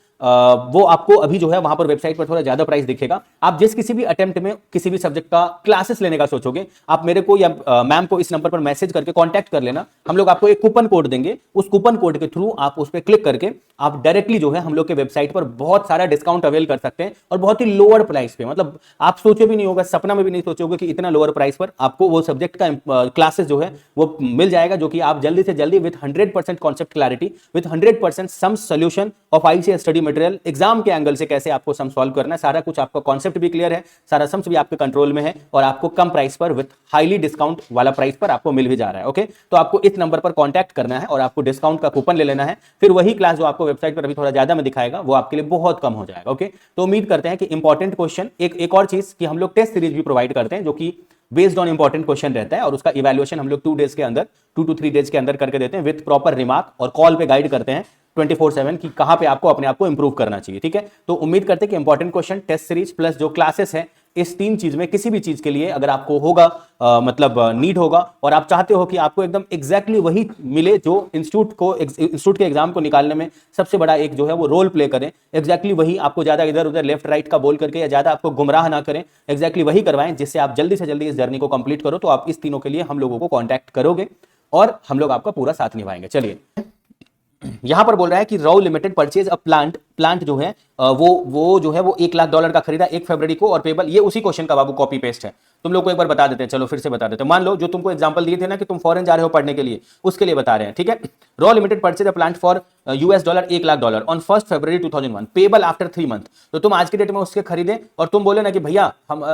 आपको अभी जो है वहां पर वेबसाइट पर थोड़ा ज्यादा प्राइस दिखेगा। आप जिस किसी भी अटेम्प्ट में किसी भी सब्जेक्ट का क्लासेस लेने का सोचोगे, आप मेरे को या मैम को इस नंबर पर मैसेज करके कांटेक्ट कर लेना। हम लोग आपको एक कूपन कोड देंगे, उस कूपन कोड के थ्रू आप उस पर क्लिक करके आप डायरेक्टली जो है हम लोग के वेबसाइट पर बहुत सारा डिस्काउंट अवेल कर सकते हैं, और बहुत ही लोअर प्राइस पे। मतलब आप सोचे भी नहीं होगा, सपना में भी नहीं सोचोगे कि इतना लोअर प्राइस पर आपको वो सब्जेक्ट का क्लासेस जो है वो मिल जाएगा, जो कि आप जल्दी से जल्दी with 100% concept clarity, with 100% some solution of ICS study material, exam के एंगल से कैसे आपको सम सॉल्व करना है, सारा कुछ आपका कॉन्सेप्ट भी क्लियर है, सारा सम्स भी आपके कंट्रोल में है, और आपको कम प्राइस पर विद हाईली डिस्काउंट वाला प्राइस पर आपको मिल भी जा रहा है। ओके, तो आपको इस नंबर पर कॉन्टैक्ट करना है और आपको डिस्काउंट का कूपन ले लेना है। फिर वही क्लास जो आपको वेबसाइट पर अभी थोड़ा ज्यादा में दिखाएगा वो आपके लिए बहुत कम हो जाएगा। ओके, तो उम्मीद करते हैं कि इंपॉर्टेंट क्वेश्चन, एक और चीज कि हम लोग टेस्ट सीरीज भी प्रोवाइड करते हैं, जो कि बेस्ड ऑन इंपॉर्टेंट क्वेश्चन रहता है, और उसका इवैल्यूएशन हम लोग 2 डेज के अंदर, 2 to 3 डेज के अंदर करके देते हैं विद प्रॉपर रिमार्क, और कॉल पे गाइड करते हैं 24/7 कि कहां पे आपको अपने आप को इंप्रूव करना चाहिए। ठीक है, तो उम्मीद करते हैं कि important question, test series plus जो क्लासेस है, इस 3 चीज में किसी भी चीज के लिए अगर आपको होगा मतलब नीड होगा, और आप चाहते हो कि आपको एकदम एग्जैक्टली वही मिले जो इंस्टीट्यूट के एग्जाम को निकालने में सबसे बड़ा एक जो है वो रोल प्ले करें, एग्जैक्टली वही, आपको ज्यादा इधर उधर लेफ्ट राइट का बोल करके या ज्यादा आपको गुमराह ना करें, एग्जैक्टली वही करवाएं जिससे आप जल्दी से जल्दी इस जर्नी को कंप्लीट करो। तो आप इस तीनों के लिए हम लोगों को कॉन्टैक्ट करोगे और हम लोग आपका पूरा साथ निभाएंगे। चलिए, यहां पर बोल रहा है कि राउ लिमिटेड परचेज अ प्लांट जो है वो जो है वो $1 लाख का खरीदा 1 फरवरी को, और पेबल, ये उसी क्वेश्चन का बाबू कॉपी पेस्ट है। तुम लोग को एक बार बता देते हैं, चलो फिर से बता देते हैं। मान लो जो तुमको एग्जांपल दिए थे ना कि तुम फॉरेन जा रहे हो पढ़ने के लिए, उसके लिए बता रहे हैं। ठीक है, राउ limited purchase a plant for $1 lakh on 1 February 2001, payable after 3 month. तो तुम आज के डेट में उसके खरीदे और तुम बोले ना कि भैया हम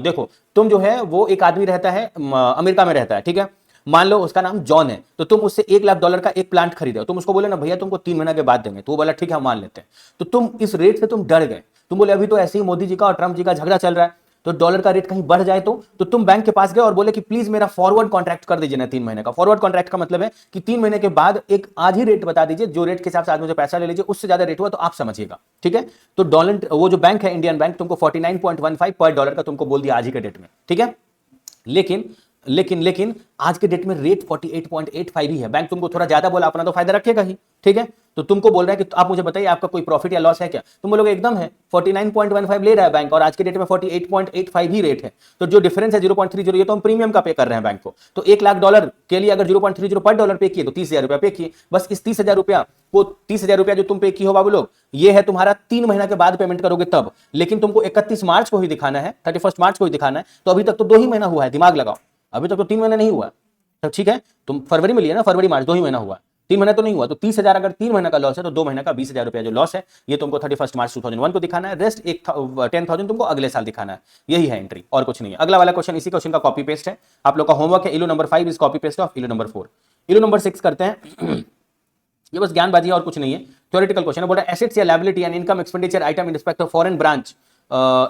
देखो, तुम जो है वो एक आदमी रहता है अमेरिका में रहता है, ठीक है, मान लो उसका नाम जॉन है, तो तुम उससे $1 लाख का एक प्लांट खरीदे, तुम उसको बोले ना भैया तुमको 3 महीने के बाद देंगे, तो वो बोला ठीक है हम मान लेते हैं। तो तुम इस रेट से तुम डर गए, तुम बोले अभी तो ऐसे ही मोदी जी का और ट्रंप जी का झगड़ा चल रहा है, तो डॉलर का रेट कहीं बढ़ जाए तो तुम बैंक के पास गए और बोले कि प्लीज मेरा फॉरवर्ड कॉन्ट्रैक्ट कर दीजिए ना 3 महीने का। फॉरवर्ड कॉन्ट्रैक्ट का मतलब है कि 3 महीने के बाद एक आज ही रेट बता दीजिए, जो रेट के हिसाब से आज मुझे पैसा ले लीजिए, उससे ज्यादा रेट हुआ तो आप समझिएगा। ठीक है, तो डॉलर, वो जो बैंक है इंडियन बैंक, तुमको 49.15 पर डॉलर का तुमको बोल दिया आज ही के डेट में। ठीक है, लेकिन लेकिन लेकिन आज के डेट में रेट 48.85 ही है। बैंक तुमको थोड़ा ज्यादा बोला, अपना तो फायदा रखेगा ही, ठीक है। तो तुमको बोल रहा है कि आप मुझे बताइए आपका कोई प्रॉफिट या लॉस है क्या, तुम बोलोगे एकदम है, 49.15 ले रहा है बैंक और आज के डेट में 48.85 ही रेट है। तो जो डिफरेंस है 0.30, ये तो हम प्रीमियम का पे कर रहे हैं बैंक को। तो $1,00,000 के लिए अगर 0.30 पर डॉलर पे किए तो 30,000 रुपया पे किए। बस इस 30,000 रुपया को 30,000 रुपया जो तुम पे किए हो बाबू लोग, ये है तुम्हारा 3 महीना के बाद पेमेंट करोगे तब। लेकिन तुमको 31 मार्च को ही दिखाना है, 31 मार्च को ही दिखाना है। तो अभी तक तो 2 ही महीना हुआ है, दिमाग लगाओ, अभी तक तो 3 महीना नहीं हुआ। तो ठीक है, तुम फरवरी में लिए ना, फरवरी मार्च 2 ही महीना हुआ, 3 महीना तो नहीं हुआ। तो 30,000 अगर 3 महीना का लॉस है तो 2 महीना का 20,000 रुपया जो लॉस है ये तुमको 31 मार्च 2001 को दिखाना है। रेस्ट 10,000 तुमको अगले साल दिखाना है। यही है एंट्री और कुछ नहीं है। अगला वाला क्वेश्चन इसी क्वेश्चन का कॉपी पेस्ट है, आप लोग का होमवर्क है। इलू number 5 is copy paste of इलू नंबर 4। इलू नंबर 6 करते हैं। ये बस ज्ञानबाजी और कुछ नहीं है, थ्योरेटिकल क्वेश्चन है। बोला एसेट्स या liability and income expenditure item in respect of foreign branch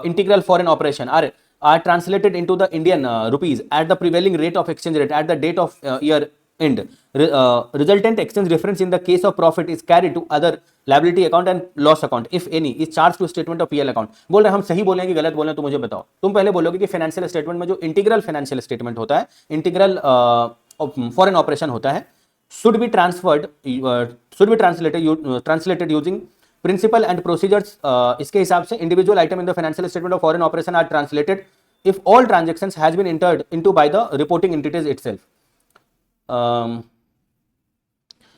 integral foreign operation are translated into the Indian rupees at the prevailing rate of exchange rate at the date of year end. Resultant exchange difference in the case of profit is carried to other liability account and loss account if any is charged to statement of PL account। बोल रहे हम सही बोल रहे हैं कि गलत बोल रहे हैं, तो मुझे बताओ। तुम पहले बोलोगे कि फाइनेंशियल स्टेटमेंट में जो इंटीग्रल फाइनेंशियल स्टेटमेंट होता है, इंटीग्रल फॉरेन ऑपरेशन होता है, should be translated using principle and procedures. इसके हिसाब से individual item in the financial statement of foreign operation are translated if all transactions has been entered into by the reporting entities itself.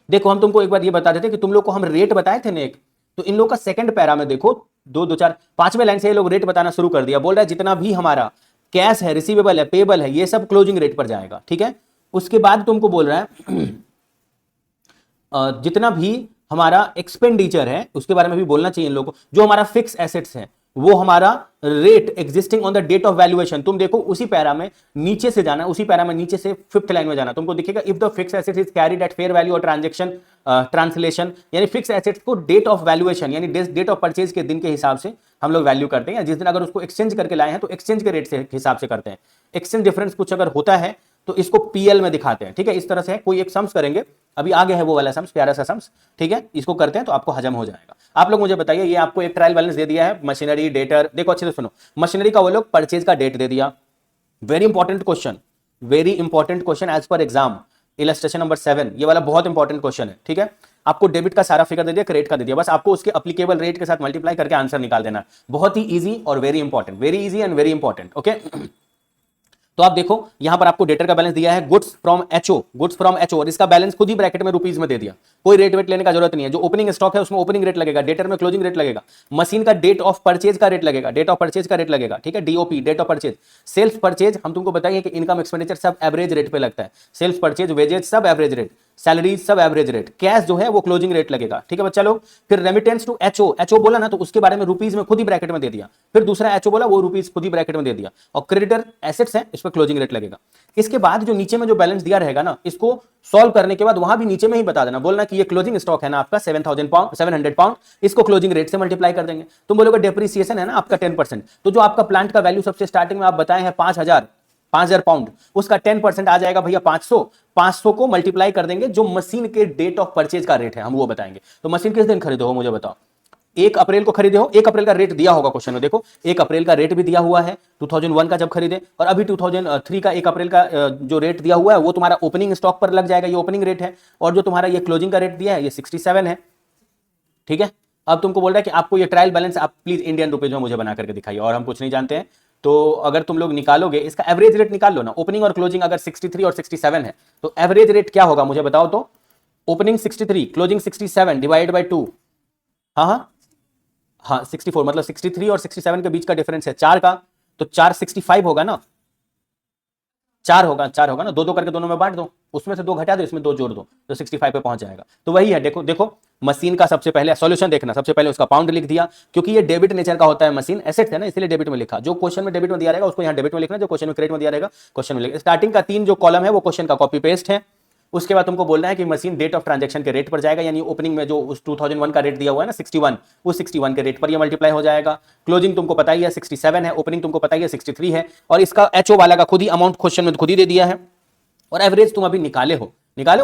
देखो हम तुमको एक बार ये बता देते कि तुम लोग को हम रेट बताए थे ना एक, तो इन लोग का सेकंड पैरा में देखो 2 2 4 5वें लाइन से ये लोग रेट बताना शुरू कर दिया। बोल रहा है जितना भी हमारा कैश है, रिसीवेबल है, पेबल है, ये सब क्लोजिंग रेट पर जाएगा, ठीक है। उसके बाद तुमको बोल रहा है जितना भी हमारा एक्सपेंडिचर है उसके बारे में भी बोलना चाहिए इन लोगों को। जो हमारा फिक्स एसेट्स है वो हमारा rate existing on the date of valuation. तुम देखो उसी पैरा में नीचे से जाना, उसी पैरा में नीचे से 5th लाइन में जाना, तुमको दिखेगा if the fix asset is carried at fair value और ट्रांजैक्शन ट्रांसलेशन, यानी फिक्स एसेट्स को डेट ऑफ वैल्यूएशन यानी डेट ऑफ परचेज के दिन के हिसाब से हम लोग वैल्यू करते हैं। जिस दिन अगर उसको एक्सचेंज करके लाए हैं तो एक्सचेंज के रेट से हिसाब से करते हैं। एक्सचेंज डिफरेंस कुछ अगर होता है तो इसको पीएल में दिखाते हैं, ठीक है। इस तरह से कोई एक सम्स करेंगे, अभी आगे है वो वाला सम्स, प्यारा सा सम्स, ठीक है। इसको करते हैं तो आपको हजम हो जाएगा। आप लोग मुझे बताइए, ये आपको एक ट्रायल बैलेंस दे दिया है, मशीनरी डेटर, देखो अच्छे से सुनो। मशीनरी का वो लोग परचेज का डेट दे दिया, very important question, very important question as per exam, illustration number 7, ये वाला बहुत इंपॉर्टेंट क्वेश्चन है, ठीक है। आपको डेबिट का सारा फिगर दे दिया, क्रेडिट का दे दिया, बस आपको उसके अप्लीकेबल रेट के साथ मल्टीप्लाई करके आंसर निकाल देना। बहुत ही इजी और very important, very easy and very important, okay. तो आप देखो यहां पर आपको डेटर का बैलेंस दिया है, goods from HO, goods from HO, और इसका बैलेंस खुद ही ब्रैकेट में रुपीज में दे दिया, कोई रेट वेट लेने का जरूरत नहीं है। जो ओपनिंग स्टॉक है उसमें ओपनिंग रेट लगेगा, डेटर में क्लोजिंग रेट लगेगा, मशीन का डेट ऑफ परचेज का रेट लगेगा, डेट ऑफ परचेज का रेट लगेगा, ठीक है, DOP, date of purchase. Sales purchase हम तुमको बताइए कि इनकम एक्सपेंडिचर सब एवरेज रेट पे लगता है, सेल्स परचेज, वेजेज सब एवरेज रेट, सैलरीज सब एवरेज रेट, कैश जो है वो क्लोजिंग रेट लगेगा, ठीक है बच्चा लोग। फिर रेमिटेंस टू एचओ, एचओ बोला ना तो उसके बारे में रुपीज में खुद ही ब्रैकेट में दे दिया, फिर दूसरा एचओ बोला वो रुपीज खुद ही ब्रैकेट में दे दिया, और क्रेडिटर एसेट्स है इस पर क्लोजिंग रेट लगेगा। इसके बाद जो नीचे में जो बैलेंस दिया रहेगा ना, इसको सॉल्व करने के बाद वहां भी नीचे में ही बता देना, बोलना कि ये क्लोजिंग स्टॉक है ना आपका 700 पाउंड, इसको क्लोजिंग रेट से मल्टीप्लाई कर देंगे। तुम बोलोगे डेप्रिसिएशन है ना आपका 10%, तो जो आपका प्लांट का वैल्यू सबसे स्टार्टिंग में आप बताए हैं 5,000 पाउंड, उसका 10% आ जाएगा भैया 500 को मल्टीप्लाई कर देंगे, जो मशीन के डेट ऑफ परचेज का रेट है हम वो बताएंगे। तो मशीन किस दिन खरीदो हो मुझे बताओ, 1 अप्रैल को खरीदे हो, 1 अप्रैल का रेट दिया होगा क्वेश्चन में, देखो 1 अप्रैल का रेट भी दिया हुआ है 2001 का जब खरीदे, और अभी 2003 का 1 अप्रैल का जो रेट दिया हुआ है वो तुम्हारा ओपनिंग स्टॉक पर लग जाएगा, ये ओपनिंग रेट है, और जो तुम्हारा ये क्लोजिंग का रेट दिया है ये 67 है, ठीक है। अब तुमको बोल रहा है कि आपको ये ट्रायल बैलेंस आप प्लीज इंडियन रुपीज में मुझे बना करके दिखाइए, और हम कुछ नहीं जानते हैं। तो अगर तुम लोग निकालोगे इसका एवरेज रेट निकाल लो ना, ओपनिंग और क्लोजिंग अगर 63 और 67 है तो एवरेज रेट क्या होगा मुझे बताओ तो। ओपनिंग 63, क्लोजिंग 67 डिवाइड बाय 2, हाँ 64, मतलब 63 और 67 के बीच का डिफरेंस है 4 का, तो 4 65 होगा ना, 4 होगा ना, 2 करके दोनों में बांट दो, उसमें से 2 घटा दो, इसमें 2 जोड़ दो, तो 65 पे पहुंच जाएगा। तो वही है, देखो मशीन का सबसे पहले सॉल्यूशन देखना, सबसे पहले उसका पाउंड लिख दिया, क्योंकि ये डेबिट नेचर का होता है, मशीन एसेट है ना, इसलिए डेबिट में लिखा। जो क्वेश्चन में डेबिट में दिया रहेगा उसको यहाँ डेबिट में लिखना, जो क्वेश्चन में क्रेडिट में दिया रहेगा क्वेश्चन में लिखना। स्टार्टिंग का 3 जो कॉलम है वो क्वेश्चन का कॉपी पेस्ट है। उसके बाद तुमको बोलना है कि मशीन डेट ऑफ ट्रांजैक्शन के रेट पर जाएगा, यानी ओपनिंग में जो उस 2001 का रेट दिया हुआ है ना 61, उस 61 के रेट पर ये मल्टीप्लाई हो जाएगा। क्लोजिंग तुमको पता ही है 67 है, ओपनिंग तुमको पता ही है 63 है, और इसका एचओ वाला का खुद ही अमाउंट क्वेश्चन में खुद ही दे दिया है, और एवरेज तुम अभी निकाले हो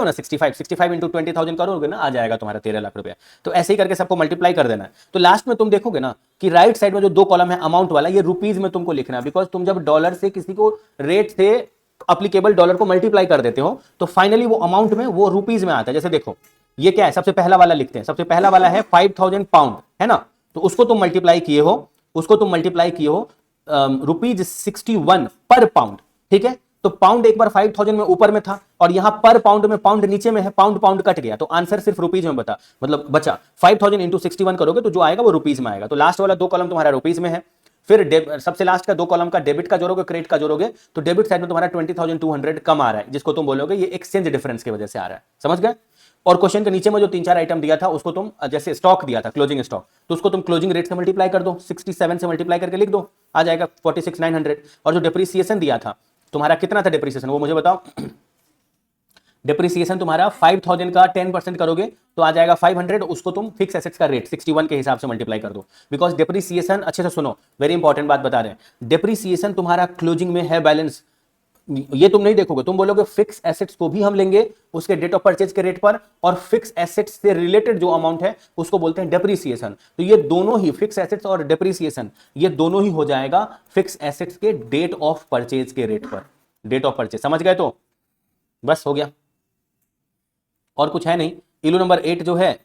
ना 65 इंटू 20,000 करोगे ना, आ जाएगा तुम्हारा 13 लाख रुपया। तो ऐसे ही करके सबको मल्टीप्लाई कर देना है। तो लास्ट में तुम देखोगे ना कि राइट साइड में जो 2 कॉलम है अमाउंट वाला, ये रुपीज में तुमको लिखना है, बिकॉज तुम जब डॉलर से किसी को रेट से अप्लीकेबल डॉलर को मल्टीप्लाई कर देते हो तो फाइनली वो अमाउंट में वो रुपीज में आता है। जैसे देखो ये क्या है, सबसे पहला वाला लिखते हैं, सबसे पहला वाला है 5000 पाउंड, है ना, तो उसको तुम मल्टीप्लाई किए हो, उसको तुम मल्टीप्लाई किए हो ₹61 पर पाउंड, ठीक है। तो पाउंड एक बार 5000 में ऊपर में था और यहां पर पाउंड में पाउंड नीचे में है, पाउंड पाउंड कट गया, तो आंसर सिर्फ रुपीज में बचा 5000 इंटू 61 करोगे तो जो आएगा वो रुपीज में आएगा। तो लास्ट वाला 2 कॉलम तुम्हारा रुपीज में है, फिर सबसे लास्ट का 2 कॉलम का डेबिट का जोड़ोगे, क्रेडिट का जोड़ोगे, तो डेबिट साइड में तुम्हारा 20,200 कम आ रहा है, जिसको तुम बोलोगे ये एक्सचेंज डिफरेंस की वजह से आ रहा है। समझ गए। और क्वेश्चन के नीचे में जो 3-4 आइटम दिया था उसको तुम, जैसे स्टॉक दिया था क्लोजिंग स्टॉक, तो उसको तुम क्लोजिंग रेट से मल्टीप्लाई कर दो, 67 से मल्टीप्लाई करके लिख दो, आ जाएगा 46,900। और जो डिप्रिसिएशन दिया था तुम्हारा, कितना था डिप्रिसिएशन वो मुझे बताओ। डिप्रिसिएशन तुम्हारा 5000 का 10% करोगे तो आ जाएगा 500, उसको तुम फिक्स एसेट्स का रेट 61 के हिसाब से मल्टीप्लाई कर दो। बिकॉज डिप्रिसिएशन, अच्छे से सुनो, वेरी इंपॉर्टेंट बात बता रहे हैं, डिप्रिसिएशन तुम्हारा क्लोजिंग में है बैलेंस, ये तुम नहीं देखोगे, तुम बोलोगे फिक्स एसेट्स को भी हम लेंगे उसके डेट ऑफ परचेज के रेट पर, और फिक्स एसेट्स से रिलेटेड जो अमाउंट है उसको बोलते हैं डिप्रिसिएशन। तो ये दोनों ही, फिक्स एसेट्स और डिप्रिसिएशन, ये दोनों ही हो जाएगा फिक्स एसेट्स के डेट ऑफ परचेज के रेट पर, डेट ऑफ परचेज। समझ गए। तो बस हो गया, और कुछ है नहीं। इलू नंबर 8 जो है,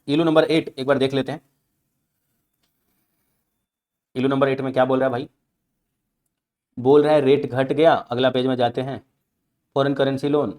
इलू नंबर 8 एक बार देख लेते हैं। इलू नंबर 8 में क्या बोल रहा है भाई, बोल रहा है रेट घट गया, अगला पेज में जाते हैं, foreign currency loan,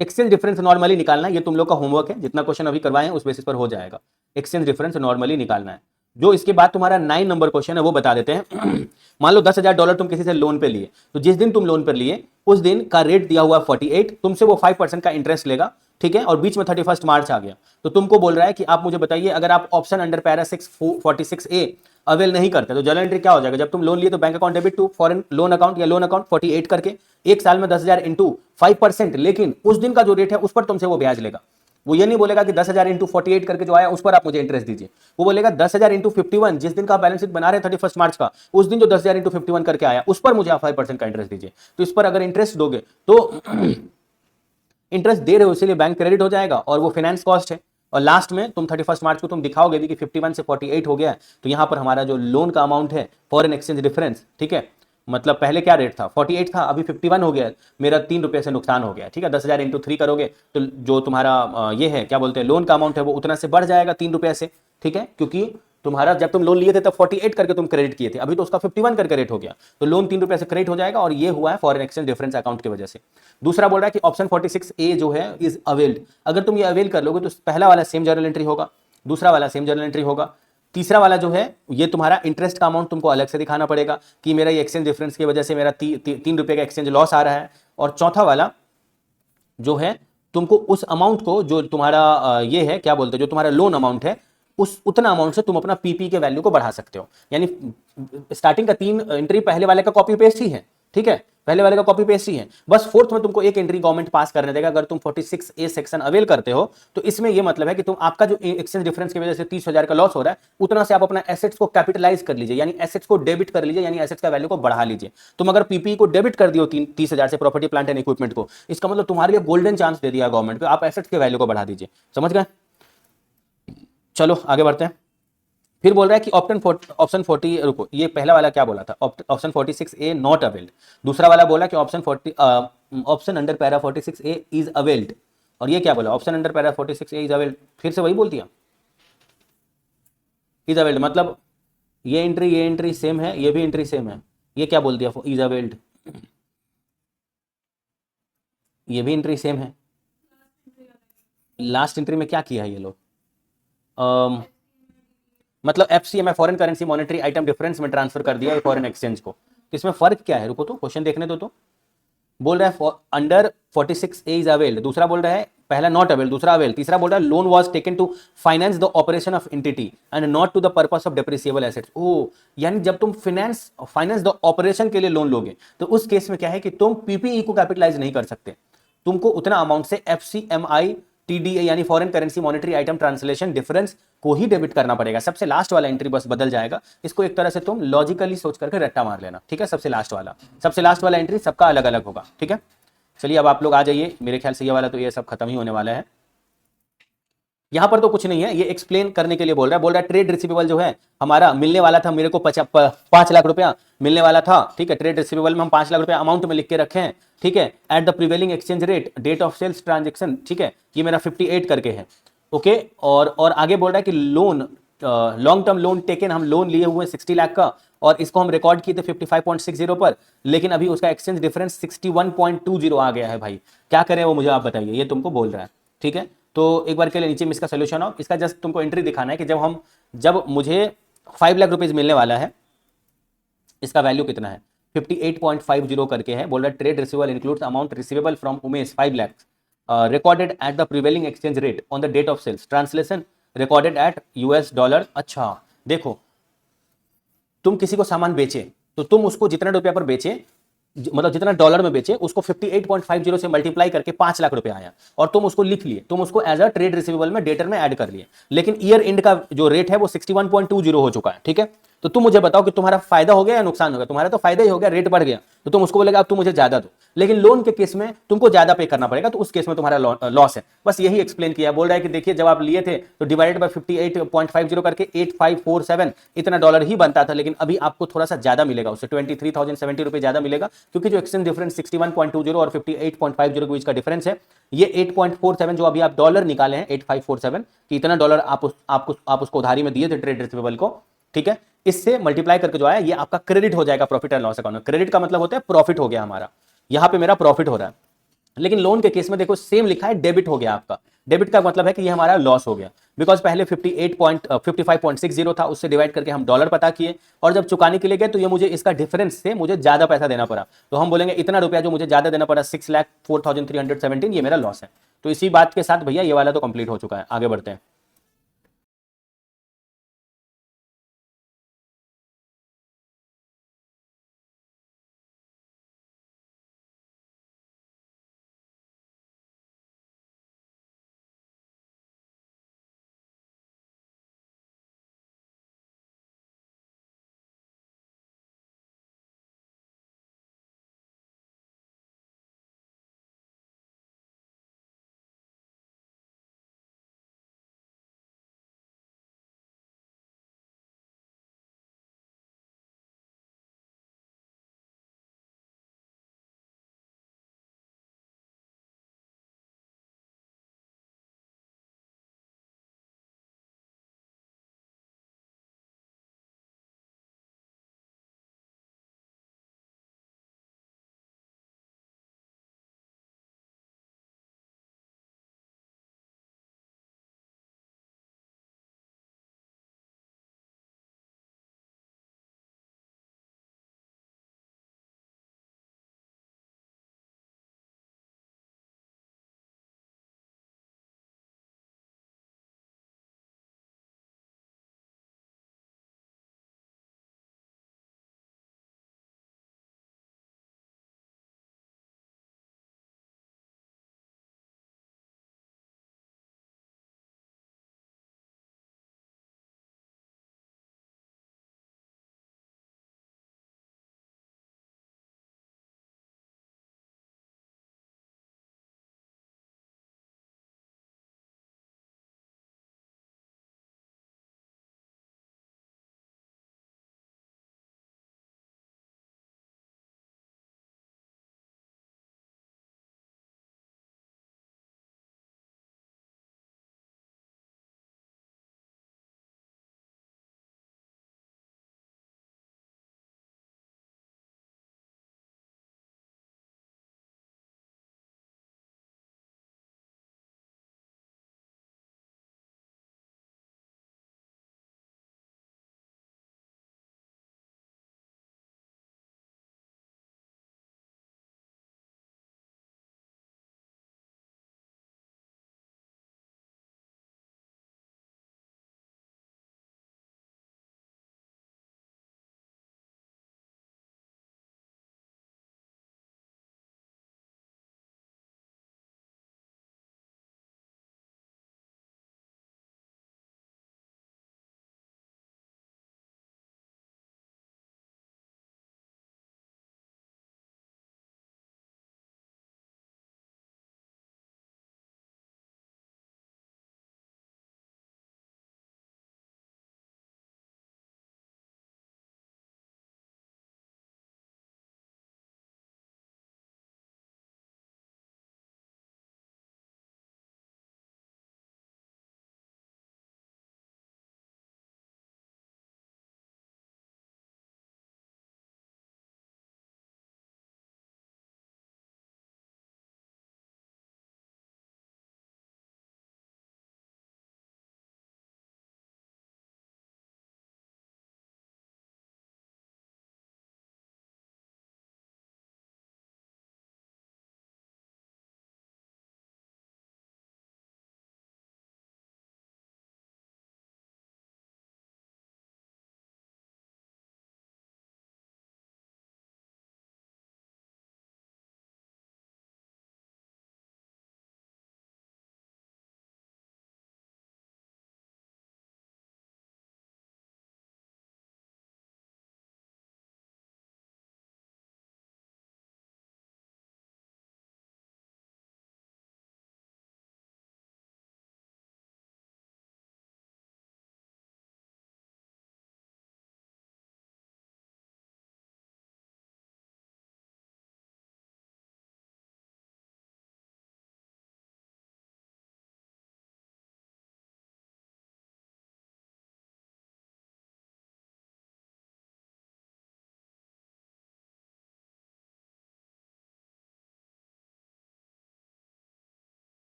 exchange difference normally निकालना है, ये तुम लोग का होमवर्क है, जितना क्वेश्चन अभी करवाए हैं उस बेसिस पर हो जाएगा। एक्सचेंज डिफरेंस नॉर्मली निकालना है। जो इसके बाद तुम्हारा 9 नंबर क्वेश्चन है वो बता देते हैं। मान लो $10,000 तुम किसी से लोन पे लिए, तो जिस दिन तुम लोन पर लिए उस दिन का रेट दिया हुआ 48, तुमसे वो 5% का इंटरेस्ट लेगा, ठीक है, और बीच में 31 मार्च आ गया, तो तुमको बोल रहा है कि आप मुझे बताइए अगर आप option under para 46A avail नहीं करते तो जर्नल एंट्री क्या हो जाएगा। जब तुम लोन लिए तो bank account debit to foreign loan account या लोन अकाउंट 48 करके, एक साल में 10,000 इंटू 5%, लेकिन उस दिन का जो रेट है उस पर तुमसे वो ब्याज लेगा। वो ये नहीं बोलेगा कि 10,000 इंटू 48 करके जो आया उस पर आप मुझे इंटरेस्ट दीजिए, वो बोलेगा 10,000 इंटू 51, जिस दिन का बैलेंस शीट बना रहे 31 मार्च का, उस दिन जो 10,000 इंटू 51 करके आया उस पर मुझे आप 5% का इंटरेस्ट दीजिए। तो इस पर अगर इंटरेस्ट दोगे तो इंटरेस्ट दे रहे हो इसीलिए बैंक क्रेडिट हो जाएगा और वो फाइनेंस कॉस्ट है। और लास्ट में तुम 31 मार्च को तुम दिखाओगे भी कि 51 से 48 हो गया है, तो यहां पर हमारा जो लोन का अमाउंट है फॉरेन एक्सचेंज डिफरेंस, ठीक है, मतलब पहले क्या रेट था 48 था, अभी 51 हो गया, मेरा 3 रुपये से नुकसान हो गया, ठीक है। 10,000 इंटू 3 करोगे तो जो तुम्हारा ये है क्या बोलते हैं लोन का अमाउंट है वो उतना से बढ़ जाएगा 3 रुपये से, ठीक है, क्योंकि तुम्हारा जब तुम लोन लिए थे तब 48 करके तुम क्रेडिट किए थे, अभी तो उसका 51 करके रेट हो गया, तो लोन 3 रुपये से क्रेडिट हो जाएगा, और ये हुआ है फॉरेन एक्सचेंज डिफरेंस अकाउंट की वजह से। दूसरा बोल रहा है कि ऑप्शन 46A जो है इज अवेल्ड, अगर तुम ये अवेल कर लोगे तो पहला वाला सेम जर्नल एंट्री होगा, दूसरा वाला सेम जर्नल एंट्री होगा, तीसरा वाला जो है ये तुम्हारा इंटरेस्ट का अमाउंट तुमको अलग से दिखाना पड़ेगा कि मेरा ये एक्सचेंज डिफरेंस की वजह से मेरा 3 रुपये का एक्सचेंज लॉस आ रहा है, और चौथा वाला जो है तुमको उस अमाउंट को जो तुम्हारा ये है क्या बोलते हैं जो तुम्हारा लोन अमाउंट है उस उतना अमाउंट से तुम अपना पीपी के वैल्यू को बढ़ा सकते हो। यानी स्टार्टिंग का 3 एंट्री पहले वाले का कॉपी पेस्ट ही है, ठीक है, पहले वाले का कॉपी पेस्ट ही है, बस फोर्थ में तुमको एक एंट्री गवर्नमेंट पास करने देगा अगर तुम 46A सेक्शन अवेल करते हो। तो इसमें यह मतलब है कि तुम आपका जो एक्सचेंज डिफरेंस की वजह से 30,000 का लॉस हो रहा है उतना से आप अपना एसेट्स को कैपिटलाइज कर लीजिए, यानी एसेट्स को डेबिट कर लीजिए, यानी एसेट्स का वैल्यू को बढ़ा लीजिए। तुम अगर पीपी को डेबिट कर दियो 30,000 से प्रॉपर्टी प्लांट एंड इक्विपमेंट को, इसका मतलब तुम्हारे लिए गोल्डन चांस दे दिया गवर्नमेंट को, आप एसेट्स के वैल्यू को बढ़ा दीजिए। समझ गए। चलो आगे बढ़ते हैं। फिर बोल रहा है कि ऑप्शन 40, रुको, ये पहला वाला क्या बोला था, ऑप्शन 46A नॉट अवेल्ड, दूसरा वाला बोला कि option under para 46A is availed, और ये क्या बोला option under para 46A is availed, फिर से वही बोल दिया इज अवेल्ड, मतलब ये एंट्री सेम है, ये भी एंट्री सेम है, ये क्या बोल दिया इज अवेल्ड, ये भी एंट्री सेम है। लास्ट एंट्री में क्या किया है ये लोग, मतलब FCMI foreign currency monetary item difference में ट्रांसफर कर दिया फॉरेन एक्सचेंज को, इसमें फर्क क्या है, रुको तो क्वेश्चन देखने दो। तो बोल रहा है अंडर 46A इज अवेल्ड, दूसरा बोल रहा है पहला नॉट अवेल्ड, दूसरा अवेल्ड, तीसरा बोल रहा है loan was taken to finance the operation of entity and not to the purpose of depreciable assets. ओ यानी जब तुम फाइनेंस द ऑपरेशन के लिए लोन लोगे तो उस केस में क्या है कि तुम PPE को कैपिटलाइज नहीं कर सकते, तुमको उतना अमाउंट से FCMI TDA यानी foreign currency monetary item translation difference को ही डेबिट करना पड़ेगा। सबसे लास्ट वाला एंट्री बस बदल जाएगा, इसको एक तरह से तुम लॉजिकली सोच करके रट्टा मार लेना, ठीक है। सबसे लास्ट वाला एंट्री सबका अलग अलग होगा, ठीक है। चलिए अब आप लोग आ जाइए, मेरे ख्याल से ये वाला तो ये सब खत्म ही होने वाला है। यहां पर तो कुछ नहीं है, ये एक्सप्लेन करने के लिए बोल रहा है ट्रेड रिसीवेबल जो है हमारा मिलने वाला था, मेरे को 5 लाख रुपया मिलने वाला था, ठीक है। ट्रेड रिसीवेबल में हम 5 लाख रुपया अमाउंट में लिख के रखे हैं, ठीक है, at the prevailing exchange rate, date of sales transaction, ठीक है, ये मेरा 58 करके है। ओके, और आगे बोल रहा है कि loan, long term loan taken, हम लोन लिए हुए 60 लाख का, और इसको हम रिकॉर्ड किए थे 55.60 पर, लेकिन अभी उसका एक्सचेंज डिफरेंस 61.20 आ गया है भाई, क्या करें वो मुझे आप बताइए, ये तुमको बोल रहा है। ठीक है, तो एक बार के लिए नीचे में इसका सोल्यूशन आओ, इसका जस्ट तुमको एंट्री दिखाना है कि जब मुझे 5 लाख रुपीज मिलने वाला है, इसका वैल्यू कितना है, 58.50 करके है, बोल रहा है trade receivable includes amount receivable from Umesh 5 lakh recorded at the prevailing exchange rate on the date of sales, translation recorded at US dollar. अच्छा देखो, तुम किसी को सामान बेचे तो तुम उसको जितने रुपया पर बेचे, मतलब जितना डॉलर में बेचे, उसको 58.50 से मल्टीप्लाई करके 5 लाख रुपए आया, और तुम उसको लिख लिए, तुम उसको एज अ ट्रेड रिसीवेबल में डेटर में ऐड कर लिए, लेकिन ईयर एंड का जो रेट है वो 61.20 हो चुका है। ठीक है, तो तुम मुझे बताओ कि तुम्हारा फायदा हो गया या नुकसान हो गया? तुम्हारा तो फायदा ही हो गया, रेट बढ़ गया, तो तुम उसको बोलेगा अब तुम मुझे ज्यादा दो, लेकिन लोन के केस में तुमको ज्यादा पे करना पड़ेगा, तो उस केस में तुम्हारा लॉस है। बस यही एक्सप्लेन किया। बोल रहा है कि देखिए जब आप लिए थे तो डिवाइडेड बाय 58.50 करके 8547 इतना डॉलर ही बनता था, लेकिन अभी आपको थोड़ा सा ज्यादा मिलेगा, उससे 23,070 रुपए ज्यादा मिलेगा, क्योंकि जो एक्सचेंज डिफरेंस 61.20 और 58.50 के बीच का डिफरेंस है, ये 8.47 जो अभी आप डॉलर निकाले हैं 8547 कि इतना डॉलर आप उसको उधारी में दिए थे ट्रेड रिसीवेबल को, ठीक है, इससे मल्टीप्लाई करके जो आया ये आपका क्रेडिट हो जाएगा प्रॉफिट एंड लॉस अकाउंट में। क्रेडिट का मतलब होता है प्रॉफिट हो गया हमारा, यहां पे मेरा प्रॉफिट हो रहा है। लेकिन लोन के केस में देखो सेम लिखा है डेबिट हो गया आपका। डेबिट का मतलब है कि ये हमारा लॉस हो गया, बिकॉज पहले 55.60 था, उससे डिवाइड करके हम डॉलर पता किए, और जब चुकाने के लिए गए तो ये मुझे इसका डिफरेंस से मुझे ज्यादा पैसा देना पड़ा, तो हम बोलेंगे इतना रुपया जो मुझे ज्यादा देना पड़ा 6,04,317 ये मेरा लॉस है। तो इसी बात के साथ भैया ये वाला तो कंप्लीट हो चुका है, आगे बढ़ते हैं।